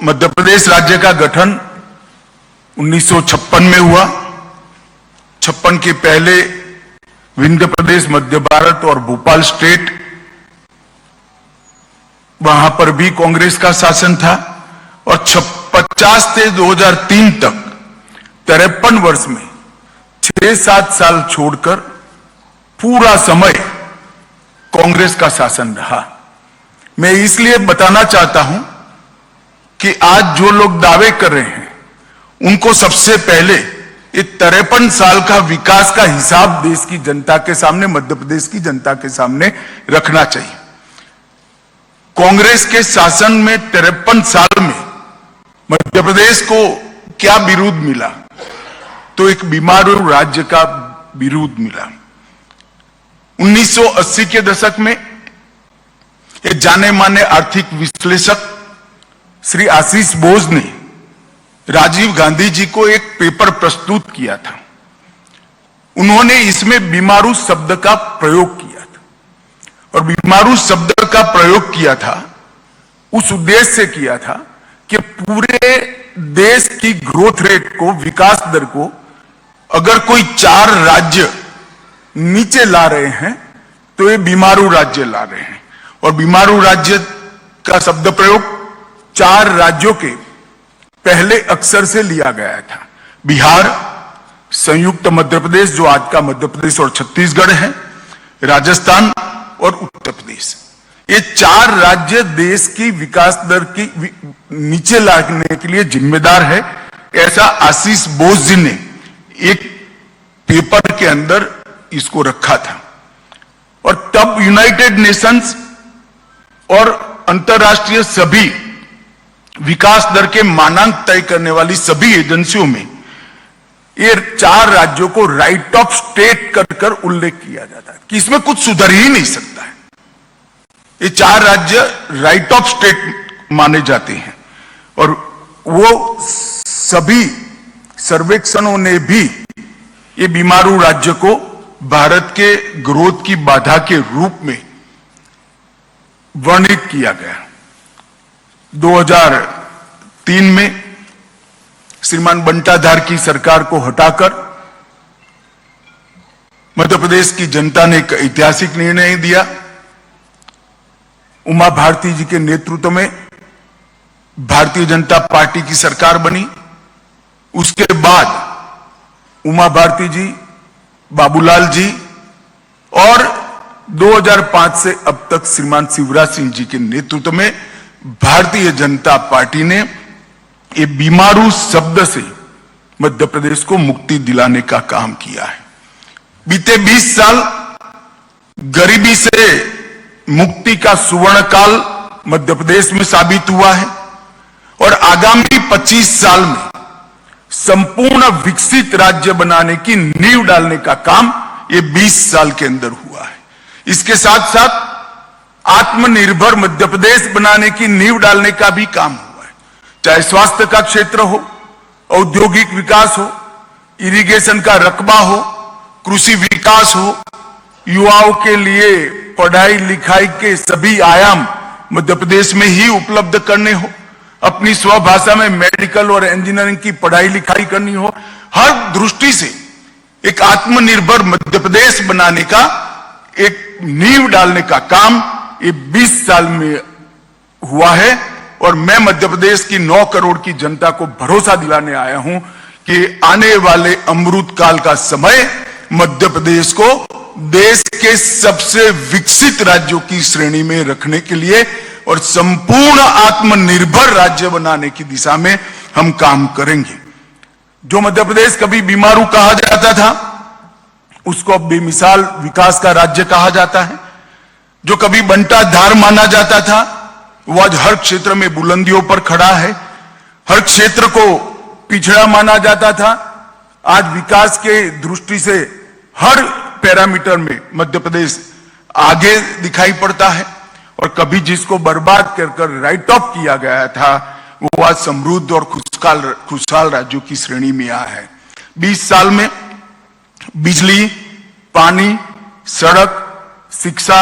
मध्य प्रदेश राज्य का गठन 1956 में हुआ। 56 के पहले विंध्य प्रदेश, मध्य भारत और भोपाल स्टेट, वहां पर भी कांग्रेस का शासन था। और 50 से 2003 तक 53 वर्ष में 6-7 साल छोड़कर पूरा समय कांग्रेस का शासन रहा। मैं इसलिए बताना चाहता हूं कि आज जो लोग दावे कर रहे हैं उनको सबसे पहले ये 53 साल का विकास का हिसाब देश की जनता के सामने, मध्य प्रदेश की जनता के सामने रखना चाहिए। कांग्रेस के शासन में 53 साल में मध्य प्रदेश को क्या विरोध मिला? तो एक बीमारू राज्य का विरोध मिला। 1980 के दशक में एक जाने माने आर्थिक विश्लेषक श्री आशीष बोस ने राजीव गांधी जी को एक पेपर प्रस्तुत किया था। उन्होंने इसमें बीमारू शब्द का प्रयोग किया था, और बीमारू शब्द का प्रयोग किया था उस उद्देश्य से किया था कि पूरे देश की ग्रोथ रेट को, विकास दर को अगर कोई 4 राज्य नीचे ला रहे हैं तो ये बीमारू राज्य ला रहे हैं। और बीमारू राज्य का शब्द प्रयोग 4 राज्यों के पहले अक्षर से लिया गया था। बिहार, संयुक्त मध्य प्रदेश जो आज का मध्य प्रदेश और छत्तीसगढ़ है, राजस्थान और उत्तर प्रदेश। ये 4 राज्य देश की विकास दर की नीचे लाने के लिए जिम्मेदार है, ऐसा आशीष बोस जी ने एक पेपर के अंदर इसको रखा था। और तब यूनाइटेड नेशंस और अंतरराष्ट्रीय सभी विकास दर के मानांक तय करने वाली सभी एजेंसियों में ये 4 राज्यों को राइट ऑफ स्टेट कर उल्लेख किया जाता है कि इसमें कुछ सुधर ही नहीं सकता है। ये 4 राज्य राइट ऑफ स्टेट माने जाते हैं। और वो सभी सर्वेक्षणों ने भी ये बीमारू राज्य को भारत के ग्रोथ की बाधा के रूप में वर्णित किया गया। 2003 में श्रीमान बंटाधार की सरकार को हटाकर मध्य प्रदेश की जनता ने एक ऐतिहासिक निर्णय दिया। उमा भारती जी के नेतृत्व में भारतीय जनता पार्टी की सरकार बनी। उसके बाद उमा भारती जी, बाबूलाल जी और 2005 से अब तक श्रीमान शिवराज सिंह जी के नेतृत्व में भारतीय जनता पार्टी ने ये बीमारू शब्द से मध्य प्रदेश को मुक्ति दिलाने का काम किया है। बीते 20 साल गरीबी से मुक्ति का सुवर्ण काल मध्य प्रदेश में साबित हुआ है, और आगामी 25 साल में संपूर्ण विकसित राज्य बनाने की नींव डालने का काम ये 20 साल के अंदर हुआ है। इसके साथ साथ आत्मनिर्भर मध्य प्रदेश बनाने की नींव डालने का भी काम हुआ है। चाहे स्वास्थ्य का क्षेत्र हो, औद्योगिक विकास हो, इरिगेशन का रकबा हो, कृषि विकास हो, युवाओं के लिए पढ़ाई लिखाई के सभी आयाम मध्य प्रदेश में ही उपलब्ध करने हो, अपनी स्वभाषा में मेडिकल और इंजीनियरिंग की पढ़ाई लिखाई करनी हो, हर दृष्टि से एक आत्मनिर्भर मध्य प्रदेश बनाने का एक नींव डालने का काम ये 20 साल में हुआ है। और मैं मध्य प्रदेश की 9 करोड़ की जनता को भरोसा दिलाने आया हूं कि आने वाले अमृत काल का समय मध्य प्रदेश को देश के सबसे विकसित राज्यों की श्रेणी में रखने के लिए और संपूर्ण आत्मनिर्भर राज्य बनाने की दिशा में हम काम करेंगे। जो मध्य प्रदेश कभी बीमारू कहा जाता था उसको अब बेमिसाल विकास का राज्य कहा जाता है। जो कभी बंटाधार माना जाता था वो आज हर क्षेत्र में बुलंदियों पर खड़ा है। हर क्षेत्र को पिछड़ा माना जाता था, आज विकास के दृष्टि से हर पैरामीटर में मध्य प्रदेश आगे दिखाई पड़ता है। और कभी जिसको बर्बाद कर राइट ऑफ किया गया था वो आज समृद्ध और खुशहाल राज्यों की श्रेणी में आया है। 20 साल में बिजली, पानी, सड़क, शिक्षा,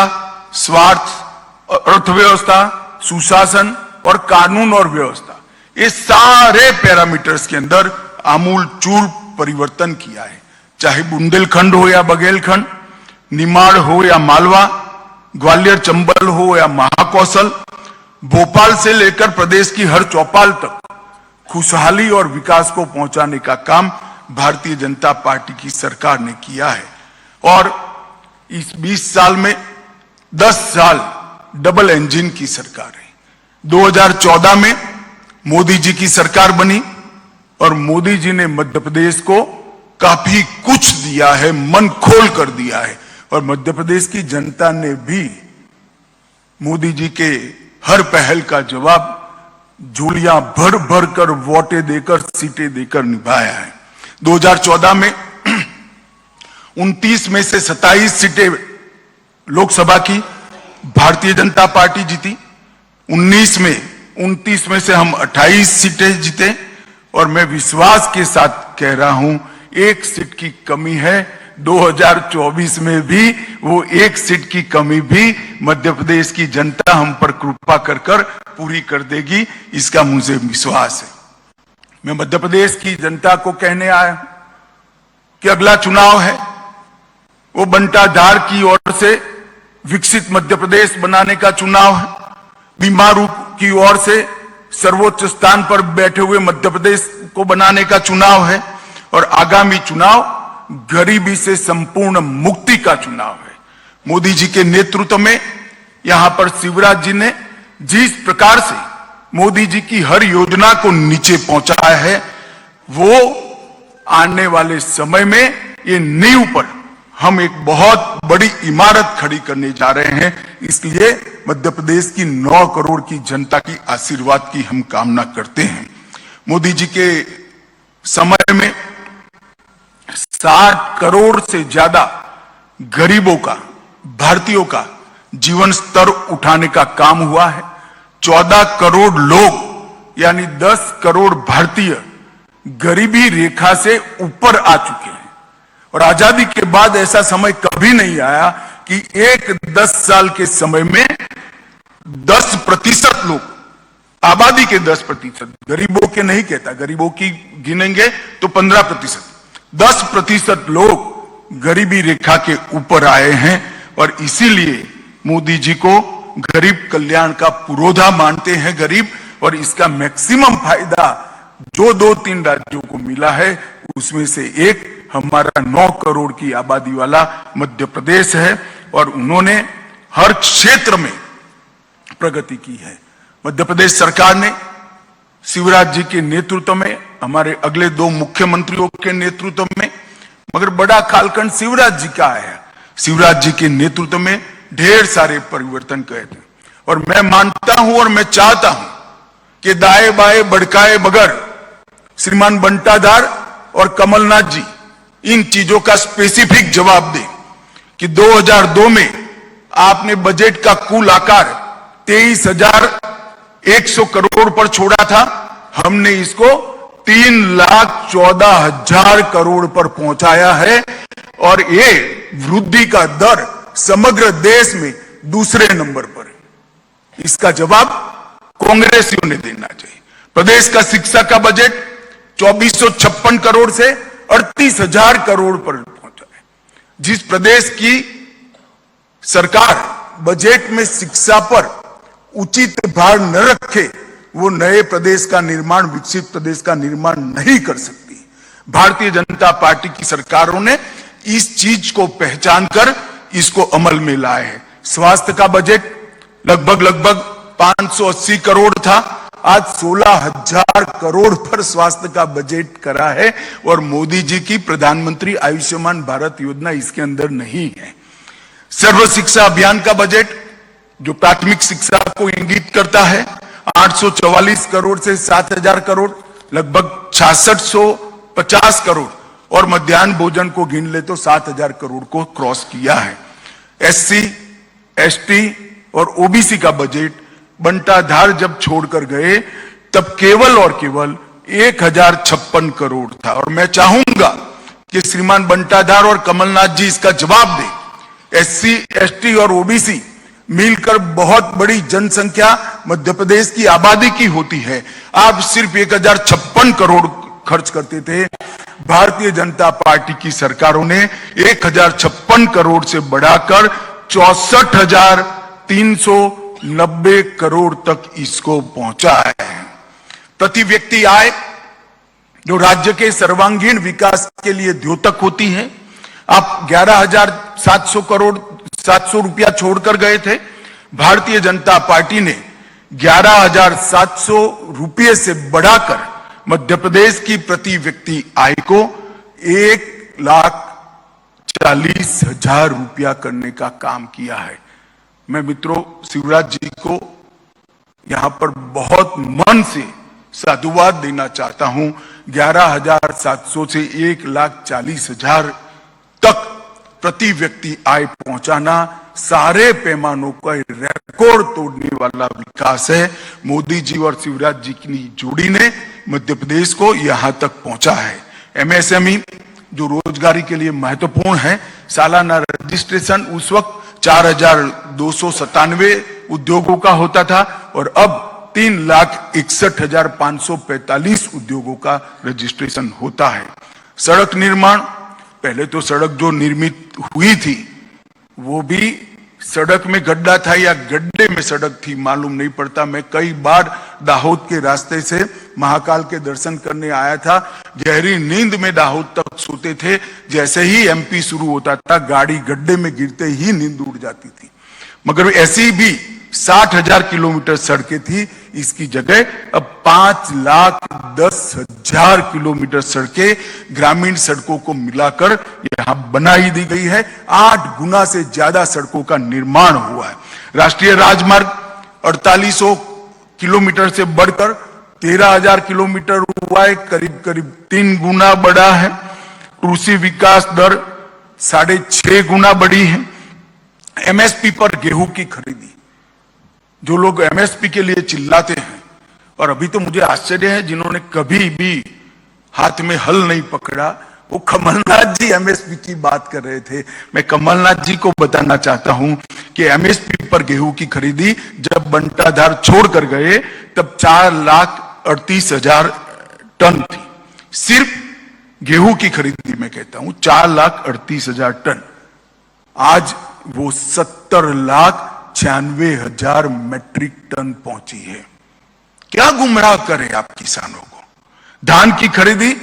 स्वास्थ्य, अर्थव्यवस्था, सुशासन और कानून और व्यवस्था, ये सारे पैरामीटर्स के अंदर आमूल चूल परिवर्तन किया है, चाहे बुंदेलखंड हो या बघेलखंड, निमाड़ हो या मालवा, ग्वालियर चंबल हो या महाकौशल, भोपाल से लेकर प्रदेश की हर चौपाल तक खुशहाली और विकास को पहुंचाने का काम भारतीय जनता पार्टी की सरकार ने किया है। और इस 20 साल में 10 साल डबल इंजन की सरकार है। 2014 में मोदी जी की सरकार बनी और मोदी जी ने मध्य प्रदेश को काफी कुछ दिया है, मन खोल कर दिया है। और मध्य प्रदेश की जनता ने भी मोदी जी के हर पहल का जवाब झोलियां भर भर कर वोटें देकर, सीटें देकर निभाया है। 2014 में 29 में से 27 सीटें लोकसभा की भारतीय जनता पार्टी जीती। 29 में से हम 28 सीटें जीते। और मैं विश्वास के साथ कह रहा हूं, एक सीट की कमी है। 2024 में भी वो एक सीट की कमी भी मध्य प्रदेश की जनता हम पर कृपा कर कर पूरी कर देगी, इसका मुझे विश्वास है। मैं मध्य प्रदेश की जनता को कहने आया हूं कि अगला चुनाव है वो बंटाधार की ओर से विकसित मध्य प्रदेश बनाने का चुनाव है। बीमारू की ओर से सर्वोच्च स्थान पर बैठे हुए मध्य प्रदेश को बनाने का चुनाव है। और आगामी चुनाव गरीबी से संपूर्ण मुक्ति का चुनाव है। मोदी जी के नेतृत्व में यहां पर शिवराज जी ने जिस प्रकार से मोदी जी की हर योजना को नीचे पहुंचाया है, वो आने वाले समय में ये नींव पर हम एक बहुत बड़ी इमारत खड़ी करने जा रहे हैं। इसलिए मध्य प्रदेश की 9 करोड़ की जनता की आशीर्वाद की हम कामना करते हैं। मोदी जी के समय में 60 करोड़ से ज्यादा गरीबों का, भारतीयों का जीवन स्तर उठाने का काम हुआ है। 14 करोड़ लोग यानी 10 करोड़ भारतीय गरीबी रेखा से ऊपर आ चुके हैं। और आजादी के बाद ऐसा समय कभी नहीं आया कि एक 10 साल के समय में 10% लोग, आबादी के 10%, गरीबों के नहीं कहता, गरीबों की गिनेंगे तो 15%, 10% लोग गरीबी रेखा के ऊपर आए हैं। और इसीलिए मोदी जी को गरीब कल्याण का पुरोधा मानते हैं गरीब। और इसका मैक्सिमम फायदा जो 2-3 राज्यों को मिला है, उसमें से एक हमारा 9 करोड़ की आबादी वाला मध्य प्रदेश है। और उन्होंने हर क्षेत्र में प्रगति की है। मध्य प्रदेश सरकार ने शिवराज जी के नेतृत्व में, हमारे अगले 2 मुख्यमंत्रियों के नेतृत्व में, मगर बड़ा कालखंड शिवराज जी का है, शिवराज जी के नेतृत्व में ढेर सारे परिवर्तन किए थे। और मैं मानता हूं और मैं चाहता हूं कि दाए बाए भड़काए बगैर श्रीमान बंटाधार और कमलनाथ जी इन चीजों का स्पेसिफिक जवाब दें कि 2002 में आपने बजट का कुल आकार 23,100 करोड़ पर छोड़ा था, हमने इसको 3,14,000 करोड़ पर पहुंचाया है। और ये वृद्धि का दर समग्र देश में दूसरे नंबर पर है। इसका जवाब कांग्रेसियों ने देना चाहिए। प्रदेश का शिक्षा का बजट 2,456 करोड़ से 38,000 करोड़ पर पहुंचा है। जिस प्रदेश की सरकार बजट में शिक्षा पर उचित भार न रखे, वो नए प्रदेश का निर्माण, विकसित प्रदेश का निर्माण नहीं कर सकती। भारतीय जनता पार्टी की सरकारों ने इस चीज को पहचान कर इसको अमल में लाए हैं। स्वास्थ्य का बजट लगभग 580 करोड़ था, आज 16,000 करोड़ पर स्वास्थ्य का बजट करा है। और मोदी जी की प्रधानमंत्री आयुष्मान भारत योजना इसके अंदर नहीं है। सर्व शिक्षा अभियान का बजट जो प्राथमिक शिक्षा को इंगित करता है, 844 करोड़ से 7,000 करोड़, लगभग 6650 करोड़। और मध्याह्न भोजन को गिन ले तो 7,000 करोड़ को क्रॉस किया है। SC, ST और OBC का बजट बंटाधार जब छोड़कर गए तब केवल और केवल 1,056 करोड़ था। और मैं चाहूंगा कि श्रीमान बंटाधार और कमलनाथ जी इसका जवाब दें। SC, ST और OBC मिलकर बहुत बड़ी जनसंख्या मध्य प्रदेश की आबादी की होती है। आप सिर्फ 1056 करोड़ खर्च करते थे। भारतीय जनता पार्टी की सरकारों ने 1056 करोड़ से बढ़ाकर 64,390 करोड़ तक इसको पहुंचा है। प्रति व्यक्ति आय जो राज्य के सर्वांगीण विकास के लिए द्योतक होती है, आप 11,700 रुपया छोड़कर गए थे। भारतीय जनता पार्टी ने 11,700 रुपये से बढ़ाकर मध्य प्रदेश की प्रति व्यक्ति आय को 1,40,000 रुपया करने का काम किया है। मैं मित्रों शिवराज जी को यहां पर बहुत मन से साधुवाद देना चाहता हूं। 11,700 से 1,40,000 तक प्रति व्यक्ति आय पहुंचाना सारे पैमानों का रिकॉर्ड तोड़ने वाला विकास है। मोदी जी और शिवराज जी की जोड़ी ने मध्य प्रदेश को यहां तक पहुंचा है। एमएसएमई जो रोजगारी के लिए महत्वपूर्ण है, सालाना रजिस्ट्रेशन उस वक्त 4,297 उद्योगों का होता था और अब 3,61,545 उद्योगों का रजिस्ट्रेशन होता है। सड़क निर्माण, पहले तो सड़क जो निर्मित हुई थी वो भी सड़क में गड्ढा था या गड्ढे में सड़क थी मालूम नहीं पड़ता। मैं कई बार दाहोद के रास्ते से महाकाल के दर्शन करने आया था। गहरी नींद में दाहोद तक सोते थे। जैसे ही एमपी शुरू होता था गाड़ी गड्ढे में गिरते ही नींद उड़ जाती थी। मगर ऐसी भी 60,000 किलोमीटर सड़कें थी, इसकी जगह अब 5,10,000 किलोमीटर सड़कें ग्रामीण सड़कों को मिलाकर यहां बनाई दी गई है। 8 गुना से ज्यादा सड़कों का निर्माण हुआ है। राष्ट्रीय राजमार्ग 4800 किलोमीटर से बढ़कर 13,000 किलोमीटर हुआ है, करीब करीब 3 गुना बढ़ा है। कृषि विकास दर 6.5 गुना बढ़ी है। एमएसपी पर गेहूं की खरीदी, जो लोग एमएसपी के लिए चिल्लाते हैं, और अभी तो मुझे आश्चर्य है जिन्होंने कभी भी हाथ में हल नहीं पकड़ा, वो कमलनाथ जी एमएसपी की बात कर रहे थे। मैं कमलनाथ जी को बताना चाहता हूं कि एमएसपी पर गेहूं की खरीदी जब बंटाधार छोड़कर गए तब 4,38,000 टन थी। सिर्फ गेहूं की खरीदी में कहता हूं 4,38,000 टन। आज वो 70,96,000 मैट्रिक टन पहुंची है। क्या गुमराह करें आप किसानों को। धान की खरीदी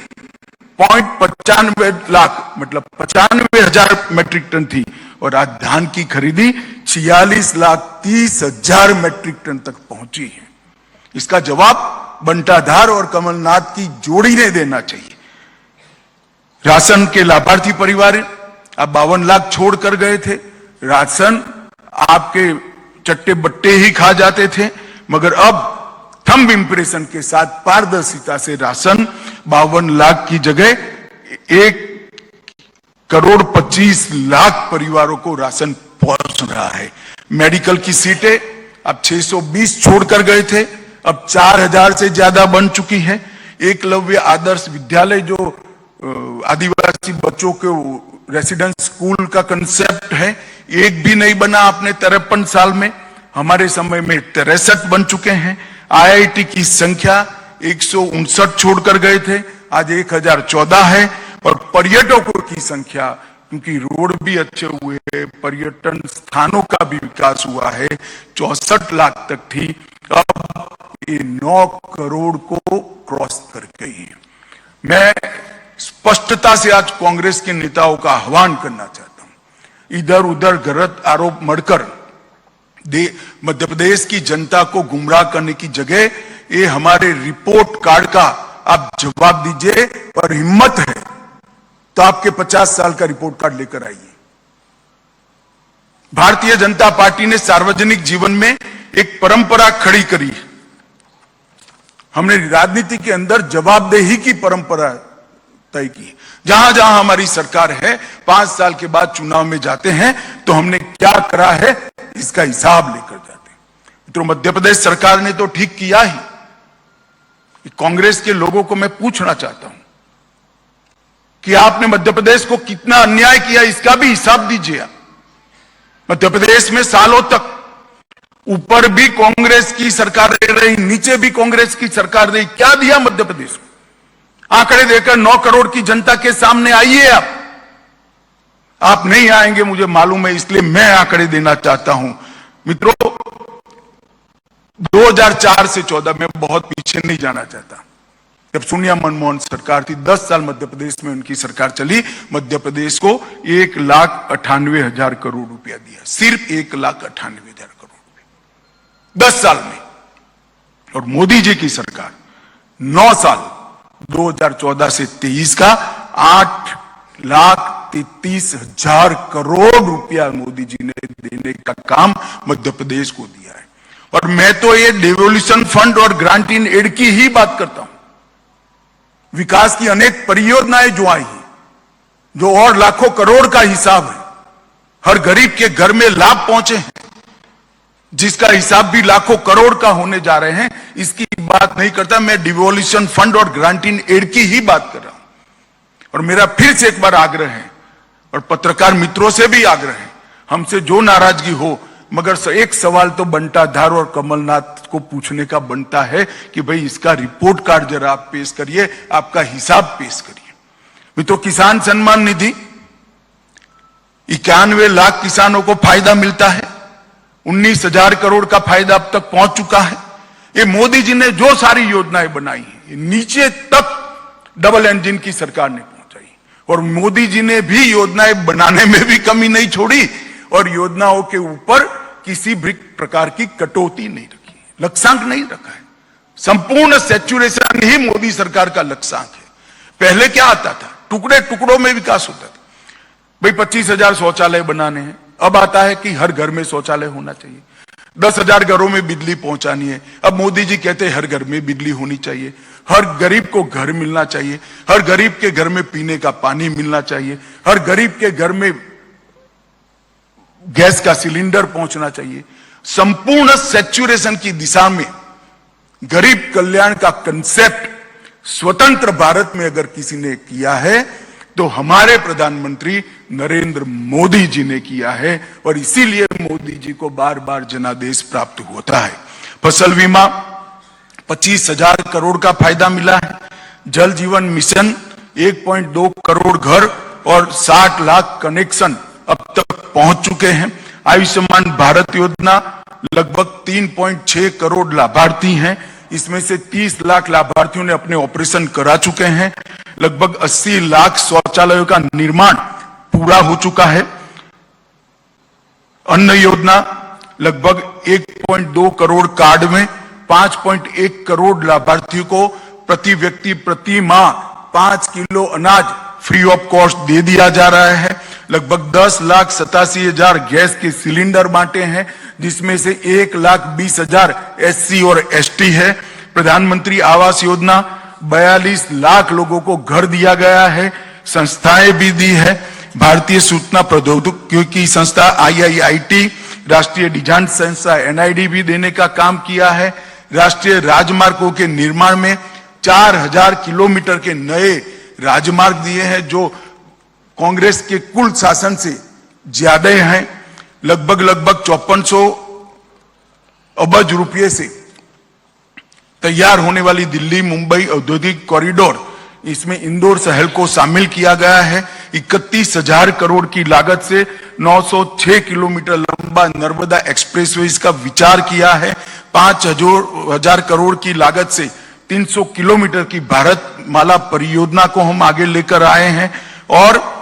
0.95 लाख मतलब 95,000 मैट्रिक टन थी और आज धान की खरीदी 46,30,000 मैट्रिक टन तक पहुंची है। इसका जवाब बंटाधार और कमलनाथ की जोड़ी ने देना चाहिए। राशन के लाभार्थी परिवार आप 52 लाख छोड़कर गए थे। राशन आपके चट्टे बट्टे ही खा जाते थे, मगर अब थंब इंप्रेशन के साथ पारदर्शिता से राशन 52 लाख की जगह 1,25,00,000 परिवारों को राशन पहुंच रहा है। मेडिकल की सीटें अब 620 छोड़कर गए थे, अब 4,000 से ज्यादा बन चुकी है। एकलव्य आदर्श विद्यालय जो आदिवासी बच्चों के रेसिडेंस स्कूल का कंसेप्ट है, एक भी नहीं बना आपने 53 साल में। हमारे समय में 63 बन चुके हैं। आईआईटी की संख्या 159 छोड़कर गए थे, आज 1,014 है। और पर्यटकों की संख्या, क्योंकि रोड भी अच्छे हुए हैं, पर्यटन स्थानों का भी विकास हुआ है, 64 लाख तक थी, अब ये 9 करोड़ को क्रॉस कर गई है। मैं स्पष्टता से आज कांग्रेस के नेताओं का आह्वान करना चाहता हूं। इधर उधर गलत आरोप मढ़कर मध्य प्रदेश की जनता को गुमराह करने की जगह ये हमारे रिपोर्ट कार्ड का आप जवाब दीजिए। और हिम्मत है तो आपके 50 साल का रिपोर्ट कार्ड लेकर आइए। भारतीय जनता पार्टी ने सार्वजनिक जीवन में एक परंपरा खड़ी करी। हमने राजनीति के अंदर जवाबदेही की परंपरा तय की। जहां जहां हमारी सरकार है, 5 साल के बाद चुनाव में जाते हैं तो हमने क्या करा है इसका हिसाब लेकर जाते हैं। तो मध्य प्रदेश सरकार ने तो ठीक किया ही। कांग्रेस के लोगों को मैं पूछना चाहता हूं कि आपने मध्य प्रदेश को कितना अन्याय किया, इसका भी हिसाब दीजिए। मध्य प्रदेश में सालों तक ऊपर भी कांग्रेस की सरकार रही, नीचे भी कांग्रेस की सरकार रही। क्या दिया मध्य प्रदेश को? आंकड़े देकर 9 करोड़ की जनता के सामने आइए आप नहीं आएंगे मुझे मालूम है, इसलिए मैं आंकड़े देना चाहता हूं। मित्रों, 2004 से 14 में बहुत पीछे नहीं जाना चाहता, जब सोनिया मनमोहन सरकार थी, 10 साल मध्य प्रदेश में उनकी सरकार चली, मध्य प्रदेश को 1,98,000 करोड़ रुपया दिया, सिर्फ 1,98,000 करोड़ रुपया 10 साल में। और मोदी जी की सरकार 9 साल 2014 से 23 का 8,33,000 करोड़ रुपया मोदी जी ने देने का काम मध्य प्रदेश को दिया है। और मैं तो ये डेवोल्यूशन फंड और ग्रांट इन एड की ही बात करता हूं। विकास की अनेक परियोजनाएं जो आई हैं, जो और लाखों करोड़ का हिसाब है, हर गरीब के घर में लाभ पहुंचे हैं, जिसका हिसाब भी लाखों करोड़ का होने जा रहे हैं, इसकी बात नहीं करता। मैं डिवोल्यूशन फंड और ग्रांट इन एड की ही बात कर रहा हूं। और मेरा फिर से एक बार आग्रह है, और पत्रकार मित्रों से भी आग्रह है, हमसे जो नाराजगी हो, मगर एक सवाल तो बंटाधार और कमलनाथ को पूछने का बनता है कि भाई इसका रिपोर्ट कार्ड जरा आप पेश करिए, आपका हिसाब पेश करिए। मित्रों, किसान सम्मान निधि 91 लाख किसानों को फायदा मिलता है, 19,000 करोड़ का फायदा अब तक पहुंच चुका है। ये मोदी जी ने जो सारी योजनाएं बनाई हैं, नीचे तक डबल इंजन की सरकार ने पहुंचाई, और मोदी जी ने भी योजनाएं बनाने में भी कमी नहीं छोड़ी, और योजनाओं के ऊपर किसी भी प्रकार की कटौती नहीं रखी, लक्ष्यांक नहीं रखा है। संपूर्ण सैचुरेशन ही मोदी सरकार का लक्ष्यांक है। पहले क्या आता था? टुकड़े टुकड़ों में विकास होता था। भाई 25,000 शौचालय बनाने हैं, अब आता है कि हर घर में शौचालय होना चाहिए। 10,000 घरों में बिजली पहुंचानी है, अब मोदी जी कहते हैं हर घर में बिजली होनी चाहिए, हर गरीब को घर मिलना चाहिए, हर गरीब के घर में पीने का पानी मिलना चाहिए, हर गरीब के घर में गैस का सिलेंडर पहुंचना चाहिए। संपूर्ण सैचुरेशन की दिशा में गरीब कल्याण का कंसेप्ट स्वतंत्र भारत में अगर किसी ने किया है तो हमारे प्रधानमंत्री नरेंद्र मोदी जी ने किया है, और इसीलिए मोदी जी को बार बार जनादेश प्राप्त होता है। फसल बीमा 25,000 करोड़ का फायदा मिला है। जल जीवन मिशन 1.2 करोड़ घर और 60 लाख कनेक्शन अब तक पहुंच चुके हैं। आयुष्मान भारत योजना लगभग 3.6 करोड़ लाभार्थी हैं, इसमें से 30 लाख लाभार्थियों ने अपने ऑपरेशन करा चुके हैं। लगभग 80 लाख शौचालयों का निर्माण पूरा हो चुका है। अन्न योजना लगभग 1.2 करोड़ कार्ड में 5.1 करोड़ लाभार्थियों को प्रति व्यक्ति प्रति माह 5 किलो अनाज फ्री ऑफ कॉस्ट दे दिया जा रहा है। लगभग 10,87,000 गैस के सिलेंडर बांटे हैं, जिसमें से 1,20,000 SC और ST है। प्रधानमंत्री आवास योजना 42 लाख लोगों को घर दिया गया है। संस्थाएं भी दी है। भारतीय सूचना प्रौद्योगिकी संस्था IIIT, राष्ट्रीय डिजाइन संस्था NID भी देने का काम किया है। राष्ट्रीय राजमार्गों के निर्माण में 4,000 किलोमीटर के नए राजमार्ग दिए हैं, जो कांग्रेस के कुल शासन से ज्यादा हैं। लगभग 5400 अरब रुपये से तैयार होने वाली दिल्ली मुंबई औद्योगिक कॉरिडोर, इसमें इंदौर शहर को शामिल किया गया है। 31,000 करोड़ की लागत से 906 किलोमीटर लंबा नर्मदा एक्सप्रेसवे का विचार किया है। 5,000 करोड़ की लागत से 300 किलोमीटर की भारत माला परियोजना को हम आगे लेकर आए हैं, और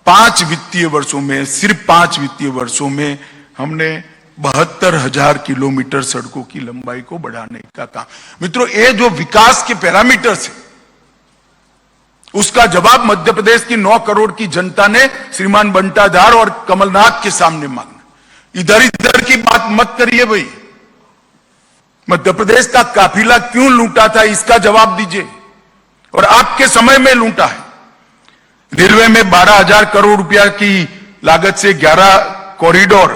5 वित्तीय वर्षों में, सिर्फ 5 वित्तीय वर्षों में हमने 72,000 किलोमीटर सड़कों की लंबाई को बढ़ाने का काम। मित्रों, ये जो विकास के पैरामीटर्स है, उसका जवाब मध्य प्रदेश की 9 करोड़ की जनता ने श्रीमान बंटाधार और कमलनाथ के सामने मांगा। इधर इधर की बात मत करिए भाई। मध्य प्रदेश का काफिला क्यों लूटा था, इसका जवाब दीजिए, और आपके समय में लूटा है। रेलवे में 12,000 करोड़ रुपया की लागत से 11 कॉरिडोर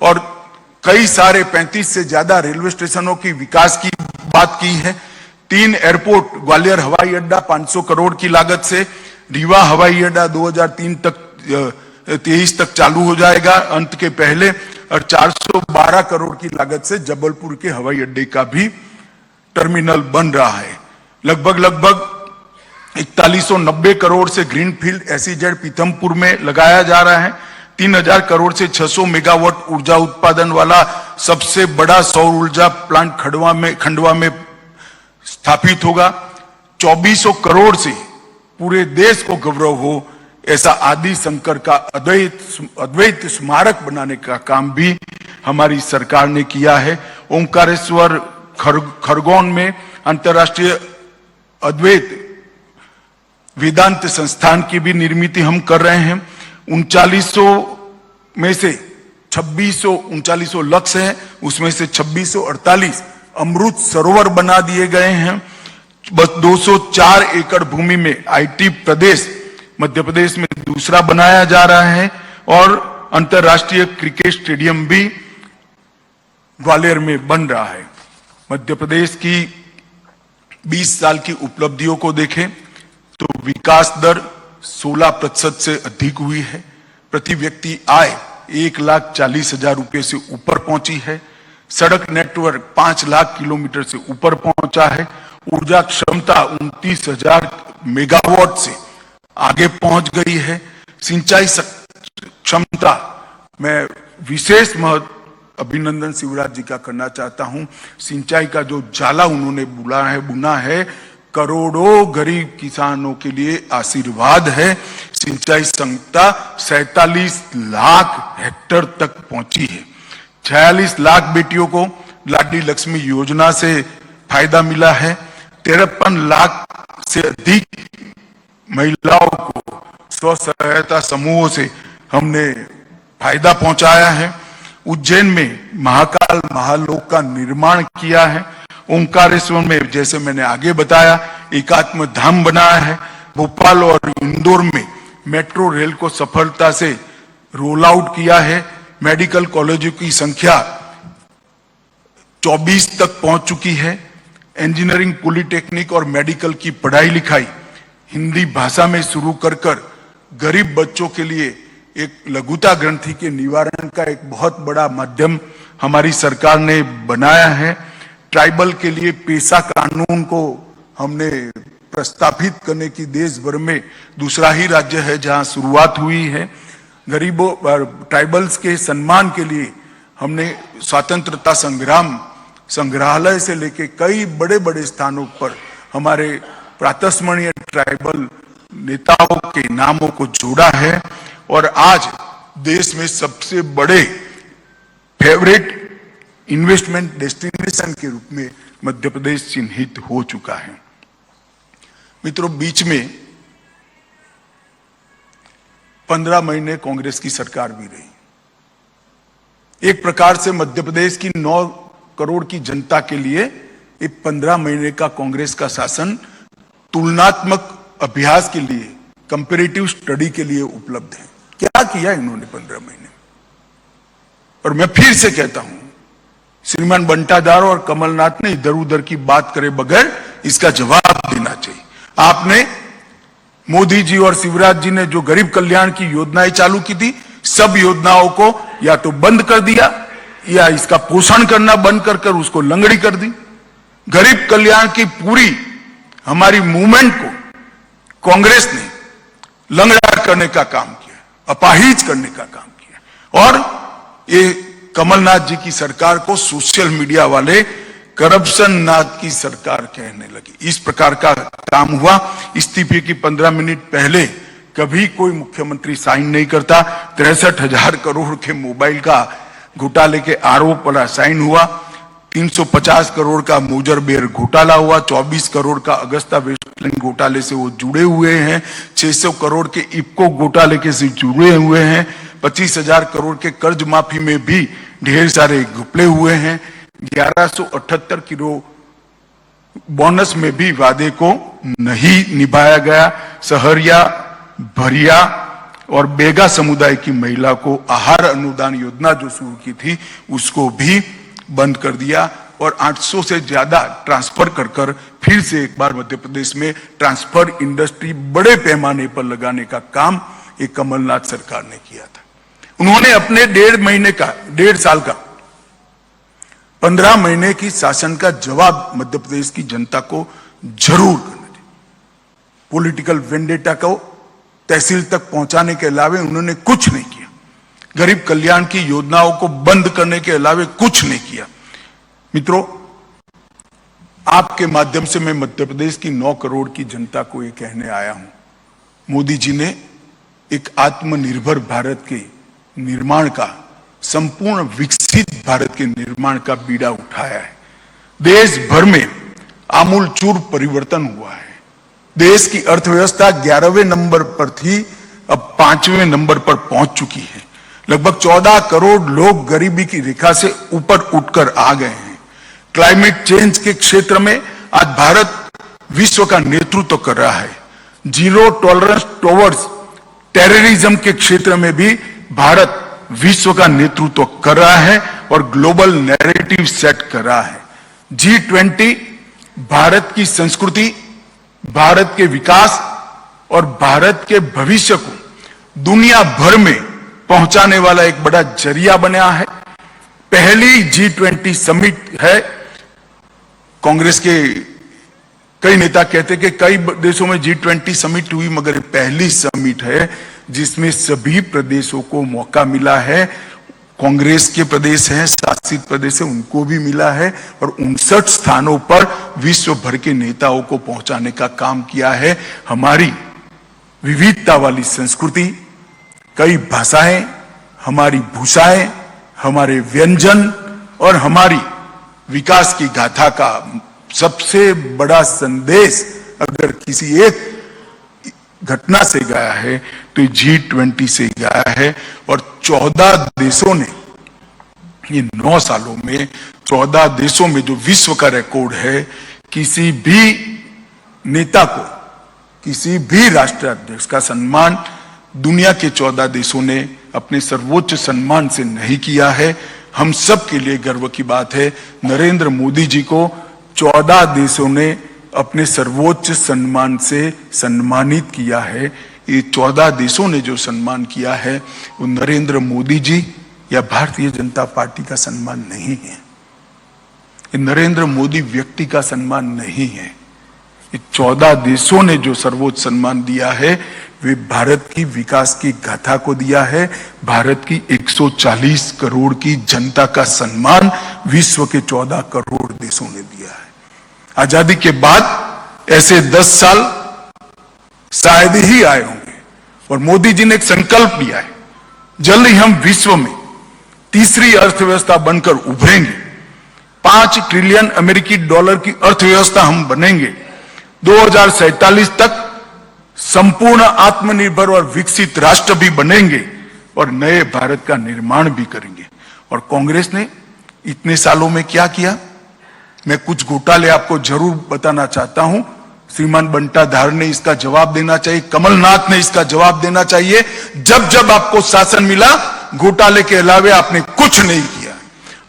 और कई सारे 35 से ज्यादा रेलवे स्टेशनों की विकास की बात की है। 3 एयरपोर्ट, ग्वालियर हवाई अड्डा 500 करोड़ की लागत से, रीवा हवाई अड्डा 2003 तक 2023 तक चालू हो जाएगा अंत के पहले, और 412 करोड़ की लागत से जबलपुर के हवाई अड्डे का भी टर्मिनल बन रहा है। लगभग 4190 करोड़ से ग्रीनफील्ड एसईजेड पीथमपुर में लगाया जा रहा है। 3000 करोड़ से 600 मेगावाट ऊर्जा उत्पादन वाला सबसे बड़ा सौर ऊर्जा प्लांट खंडवा में स्थापित होगा। 2400 करोड़ से पूरे देश को गौरव हो ऐसा आदि शंकर का अद्वैत स्मारक बनाने का काम भी हमारी सरकार ने किया है। ओंकारेश्वर खरगोन में अंतर्राष्ट्रीय अद्वैत वेदांत संस्थान की भी निर्मित हम कर रहे हैं। 3900 में से 2639 लक्ष्य है, उसमें से 2648 अमृत सरोवर बना दिए गए हैं। बस 204 एकड़ भूमि में आईटी प्रदेश मध्य प्रदेश में दूसरा बनाया जा रहा है, और अंतर्राष्ट्रीय क्रिकेट स्टेडियम भी ग्वालियर में बन रहा है। मध्य प्रदेश की 20 साल की उपलब्धियों को देखें तो विकास दर 16% से अधिक हुई है। प्रति व्यक्ति आय 1,40,000 रुपये से ऊपर पहुंची है। सड़क नेटवर्क 5 लाख किलोमीटर से ऊपर पहुंचा है। ऊर्जा क्षमता 29,000 मेगावाट से आगे पहुंच गई है। सिंचाई क्षमता में विशेष अभिनंदन शिवराज जी का करना चाहता हूं। सिंचाई का जो जाला उन्होंने बुना है करोड़ों गरीब किसानों के लिए आशीर्वाद है। सिंचाई क्षमता 47 लाख हेक्टेयर तक पहुंची है। 46 लाख बेटियों को लाडली लक्ष्मी योजना से फायदा मिला है। 53 लाख से अधिक महिलाओं को स्व सहायता समूहों से हमने फायदा पहुंचाया है। उज्जैन में महाकाल महालोक का निर्माण किया है। ओंकारेश्वर में जैसे मैंने आगे बताया एकात्म धाम बनाया है। भोपाल और इंदौर में मेट्रो रेल को सफलता से रोल आउट किया है। मेडिकल कॉलेजों की संख्या 24 तक पहुंच चुकी है। इंजीनियरिंग, पॉलिटेक्निक और मेडिकल की पढ़ाई लिखाई हिंदी भाषा में शुरू कर गरीब बच्चों के लिए एक लघुता ग्रंथि के निवारण का एक बहुत बड़ा माध्यम हमारी सरकार ने बनाया है। ट्राइबल के लिए पेशा कानून को हमने प्रस्तावित करने की देश भर में दूसरा ही राज्य है जहां शुरुआत हुई है। गरीबों ट्राइबल्स के सम्मान के लिए हमने स्वतंत्रता संग्राम संग्रहालय से लेके कई बड़े बड़े स्थानों पर हमारे प्रातस्मरणीय ट्राइबल नेताओं के नामों को जोड़ा है, और आज देश में सबसे बड़े फेवरेट इन्वेस्टमेंट डेस्टिनेशन के रूप में मध्य प्रदेश चिन्हित हो चुका है। मित्रों, बीच में 15 महीने कांग्रेस की सरकार भी रही। एक प्रकार से मध्य प्रदेश की 9 करोड़ की जनता के लिए एक 15 महीने का कांग्रेस का शासन तुलनात्मक अभ्यास के लिए, कंपैरेटिव स्टडी के लिए उपलब्ध है। क्या किया इन्होंने 15 महीने? और मैं फिर से कहता हूं, श्रीमान बंटादार और कमलनाथ ने इधर उधर की बात करे बगैर इसका जवाब देना चाहिए। आपने मोदी जी और शिवराज जी ने जो गरीब कल्याण की योजनाएं चालू की थी, सब योजनाओं को या तो बंद कर दिया या इसका पोषण करना बंद कर उसको लंगड़ी कर दी। गरीब कल्याण की पूरी हमारी मूवमेंट को कांग्रेस ने लंगड़ा करने का काम किया, अपाहिज करने का काम किया, और ये कमलनाथ जी की सरकार को सोशल मीडिया वाले करप्शन नाथ की सरकार कहने लगी। इस प्रकार का काम हुआ। इस्तीफे की 15 मिनट पहले कभी कोई मुख्यमंत्री साइन नहीं करता। 63,000 करोड़ के मोबाइल का घोटाले के आरोप वाला साइन हुआ। 350 करोड़ का मोजरबेर घोटाला हुआ। 24 करोड़ का अगस्ता वेस्टलैंड घोटाले से वो जुड़े हुए हैं। 600 करोड़ के इफ्को घोटाले के से जुड़े हुए हैं। 25,000 करोड़ के कर्ज माफी में भी ढेर सारे घपले हुए हैं। 1178 किलो बोनस में भी वादे को नहीं निभाया गया। सहरिया, भरिया और बेगा समुदाय की महिला को आहार अनुदान योजना जो शुरू की थी उसको भी बंद कर दिया, और 800 से ज्यादा ट्रांसफर कर फिर से एक बार मध्य प्रदेश में ट्रांसफर इंडस्ट्री बड़े पैमाने पर लगाने का काम ये कमलनाथ सरकार ने किया था। उन्होंने अपने 1.5 साल का 15 महीने की शासन का जवाब मध्य प्रदेश की जनता को जरूर करना चाहिए। पॉलिटिकल वेंडेटा को तहसील तक पहुंचाने के अलावे उन्होंने कुछ नहीं किया। गरीब कल्याण की योजनाओं को बंद करने के अलावे कुछ नहीं किया। मित्रों, आपके माध्यम से मैं मध्य प्रदेश की 9 करोड़ की जनता को ये कहने आया हूं, मोदी जी ने एक आत्मनिर्भर भारत के निर्माण का, संपूर्ण विकसित भारत के निर्माण का बीड़ा उठाया है। देश भर में आमूलचूल परिवर्तन हुआ है। देश की अर्थव्यवस्था 11वें नंबर पर थी, अब 5वें नंबर पर पहुंच चुकी है। लगभग 14 करोड़ लोग गरीबी की रेखा से ऊपर उठकर आ गए हैं। क्लाइमेट चेंज के क्षेत्र में आज भारत विश्व का नेतृत्व कर रहा है। जीरो टॉलरेंस टुवर्ड्स टेररिज्म के क्षेत्र में भी भारत विश्व का नेतृत्व कर रहा है और ग्लोबल नैरेटिव सेट कर रहा है। G20 भारत की संस्कृति, भारत के विकास और भारत के भविष्य को दुनिया भर में पहुंचाने वाला एक बड़ा जरिया बना है। पहली G20 समिट है। कांग्रेस के कई नेता कहते हैं कि कई देशों में G20 समिट हुई, मगर पहली समिट है जिसमें सभी प्रदेशों को मौका मिला है। कांग्रेस के प्रदेश हैं, शासित प्रदेश है, उनको भी मिला है और 59 स्थानों पर विश्व भर के नेताओं को पहुंचाने का काम किया है। हमारी विविधता वाली संस्कृति, कई भाषाएं, हमारी भूषाएं, हमारे व्यंजन और हमारी विकास की गाथा का सबसे बड़ा संदेश अगर किसी एक घटना से गया है तो G20 से गया है। और 14 देशों ने ये 9 सालों में 14 देशों में जो विश्व का रिकॉर्ड है, किसी भी नेता को, किसी भी राष्ट्राध्यक्ष का सम्मान दुनिया के 14 देशों ने अपने सर्वोच्च सम्मान से नहीं किया है। हम सब के लिए गर्व की बात है, नरेंद्र मोदी जी को 14 देशों ने अपने सर्वोच्च सम्मान से सम्मानित किया है। ये 14 देशों ने जो सम्मान किया है वो नरेंद्र मोदी जी या भारतीय जनता पार्टी का सम्मान नहीं है। ये नरेंद्र मोदी व्यक्ति का सम्मान नहीं है। ये 14 देशों ने जो सर्वोच्च सम्मान दिया है वे भारत की विकास की गाथा को दिया है। भारत की 140 करोड़ की जनता का सम्मान विश्व के 14 करोड़ देशों ने दिया है। आजादी के बाद ऐसे 10 साल शायद ही आए होंगे और मोदी जी ने एक संकल्प लिया है, जल्द ही हम विश्व में तीसरी अर्थव्यवस्था बनकर उभरेंगे। 5 ट्रिलियन अमेरिकी डॉलर की अर्थव्यवस्था हम बनेंगे। 2047 तक संपूर्ण आत्मनिर्भर और विकसित राष्ट्र भी बनेंगे और नए भारत का निर्माण भी करेंगे। और कांग्रेस ने इतने सालों में क्या किया, मैं कुछ घोटाले आपको जरूर बताना चाहता हूं। श्रीमान बंटाधार ने इसका जवाब देना चाहिए, कमलनाथ ने इसका जवाब देना चाहिए। जब जब आपको शासन मिला, घोटाले के अलावे आपने कुछ नहीं किया।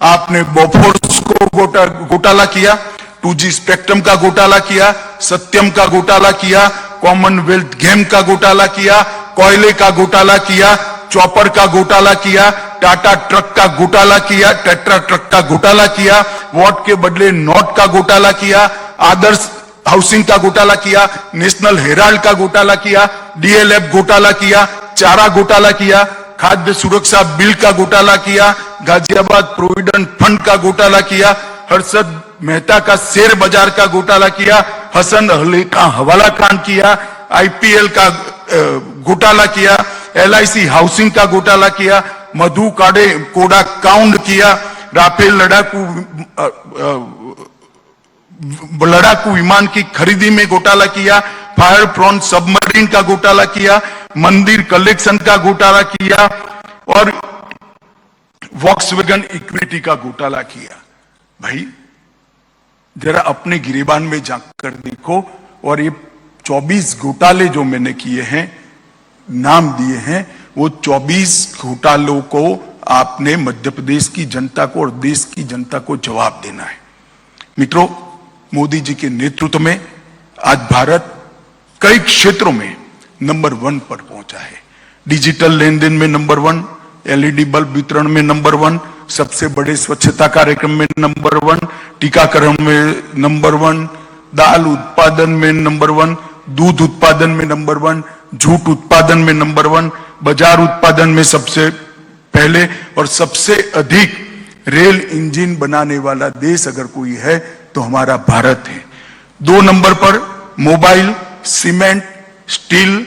आपने बोफोर्स को घोटाला किया, 2G स्पेक्ट्रम का घोटाला किया, सत्यम का घोटाला किया, कॉमनवेल्थ गेम का घोटाला किया, कोयले का घोटाला किया, चॉपर का घोटाला किया, टाटा ट्रक का घोटाला किया, टेट्रा ट्रक का घोटाला किया, वोट के बदले नोट का घोटाला किया, आदर्श हाउसिंग का घोटाला किया, नेशनल हेराल्ड का घोटाला किया, DLF घोटाला किया, चारा घोटाला किया, खाद्य सुरक्षा बिल का घोटाला किया, गाजियाबाद प्रोविडेंट फंड का घोटाला किया, हर्षद मेहता का शेयर बाजार का घोटाला किया, हसन अली का हवाला कांड किया, IPL का घोटाला किया, LIC हाउसिंग का घोटाला किया, मधु कोड़ा कांड किया, राफेल लड़ाकू विमान की खरीदी में घोटाला किया, फायर फ्रॉन्ट सबमरीन का घोटाला किया, मंदिर कलेक्शन का घोटाला किया और वॉक्सवैगन इक्विटी का घोटाला किया। भाई जरा अपने गिरेबान में जाकर देखो। और ये 24 घोटाले जो मैंने किए हैं, नाम दिए हैं, वो 24 घोटालों को आपने मध्य प्रदेश की जनता को और देश की जनता को जवाब देना है। मित्रों, मोदी जी के नेतृत्व में आज भारत कई क्षेत्रों में नंबर 1 पर पहुंचा है। डिजिटल लेन देन में नंबर 1, एलईडी बल्ब वितरण में नंबर 1, सबसे बड़े स्वच्छता कार्यक्रम में नंबर 1, टीकाकरण में नंबर 1, दाल उत्पादन में नंबर 1, दूध उत्पादन में नंबर 1, जूट उत्पादन में नंबर 1, बाजार उत्पादन में सबसे पहले और सबसे अधिक रेल इंजन बनाने वाला देश अगर कोई है तो हमारा भारत है। 2 नंबर पर मोबाइल, सीमेंट, स्टील,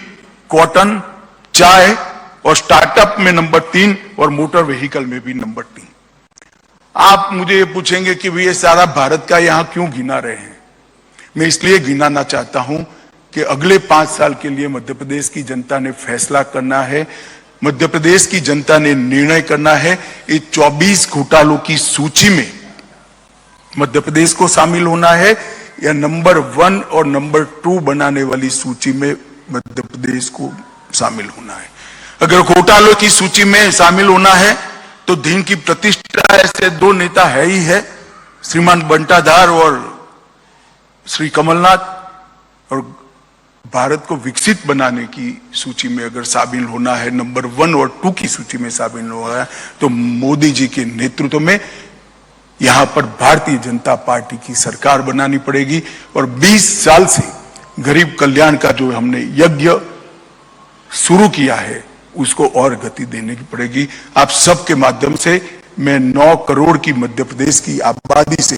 कॉटन, चाय और स्टार्टअप में नंबर 3 और मोटर व्हीकल में भी नंबर 3। आप मुझे ये पूछेंगे कि ये सारा भारत का यहां क्यों गिना रहे हैं? मैं इसलिए गिनाना चाहता हूं कि अगले 5 साल के लिए मध्य प्रदेश की जनता ने फैसला करना है, मध्य प्रदेश की जनता ने निर्णय करना है। इस 24 घोटालों की सूची में मध्य प्रदेश को शामिल होना है या नंबर 1 और नंबर 2 बनाने वाली सूची में मध्य प्रदेश को शामिल होना है। अगर घोटालों की सूची में शामिल होना है तो दिन की प्रतिष्ठा ऐसे 2 नेता है ही है, श्रीमान बंटाधार और श्री कमलनाथ, और भारत को विकसित बनाने की सूची में अगर शामिल होना है, नंबर 1 और 2 की सूची में शामिल होना है, तो मोदी जी के नेतृत्व में यहां पर भारतीय जनता पार्टी की सरकार बनानी पड़ेगी। और 20 साल से गरीब कल्याण का जो हमने यज्ञ शुरू किया है उसको और गति देने की पड़ेगी। आप सबके माध्यम से मैं 9 करोड़ की मध्य प्रदेश की आबादी से,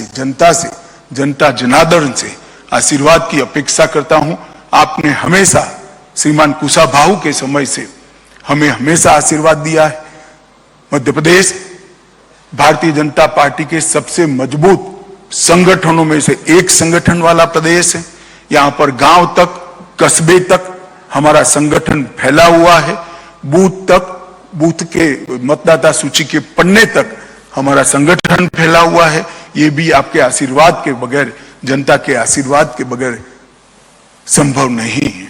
जनता जनार्दन से आशीर्वाद की अपेक्षा करता हूं। आपने हमेशा श्रीमान कुशाभाऊ के समय से हमें हमेशा आशीर्वाद दिया है। मध्य प्रदेश भारतीय जनता पार्टी के सबसे मजबूत संगठनों में से एक संगठन वाला प्रदेश है। यहां पर गांव तक, कस्बे तक हमारा संगठन फैला हुआ है, बूथ तक, बूथ के मतदाता सूची के पन्ने तक हमारा संगठन फैला हुआ है। ये भी आपके आशीर्वाद के बगैर, जनता के आशीर्वाद के बगैर संभव नहीं है।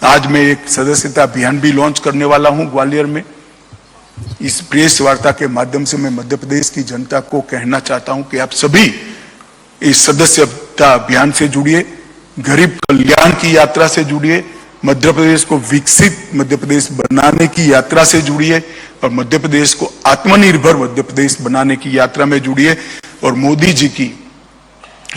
आज मैं एक सदस्यता अभियान भी लॉन्च करने वाला हूं ग्वालियर में। इस प्रेस वार्ता के माध्यम से मैं मध्य प्रदेश की जनता को कहना चाहता हूं कि आप सभी इस सदस्यता अभियान से जुड़िए, गरीब कल्याण की यात्रा से जुड़िए, मध्य प्रदेश को विकसित मध्य प्रदेश बनाने की यात्रा से जुड़िए और मध्य प्रदेश को आत्मनिर्भर मध्य प्रदेश बनाने की यात्रा में जुड़िए और मोदी जी की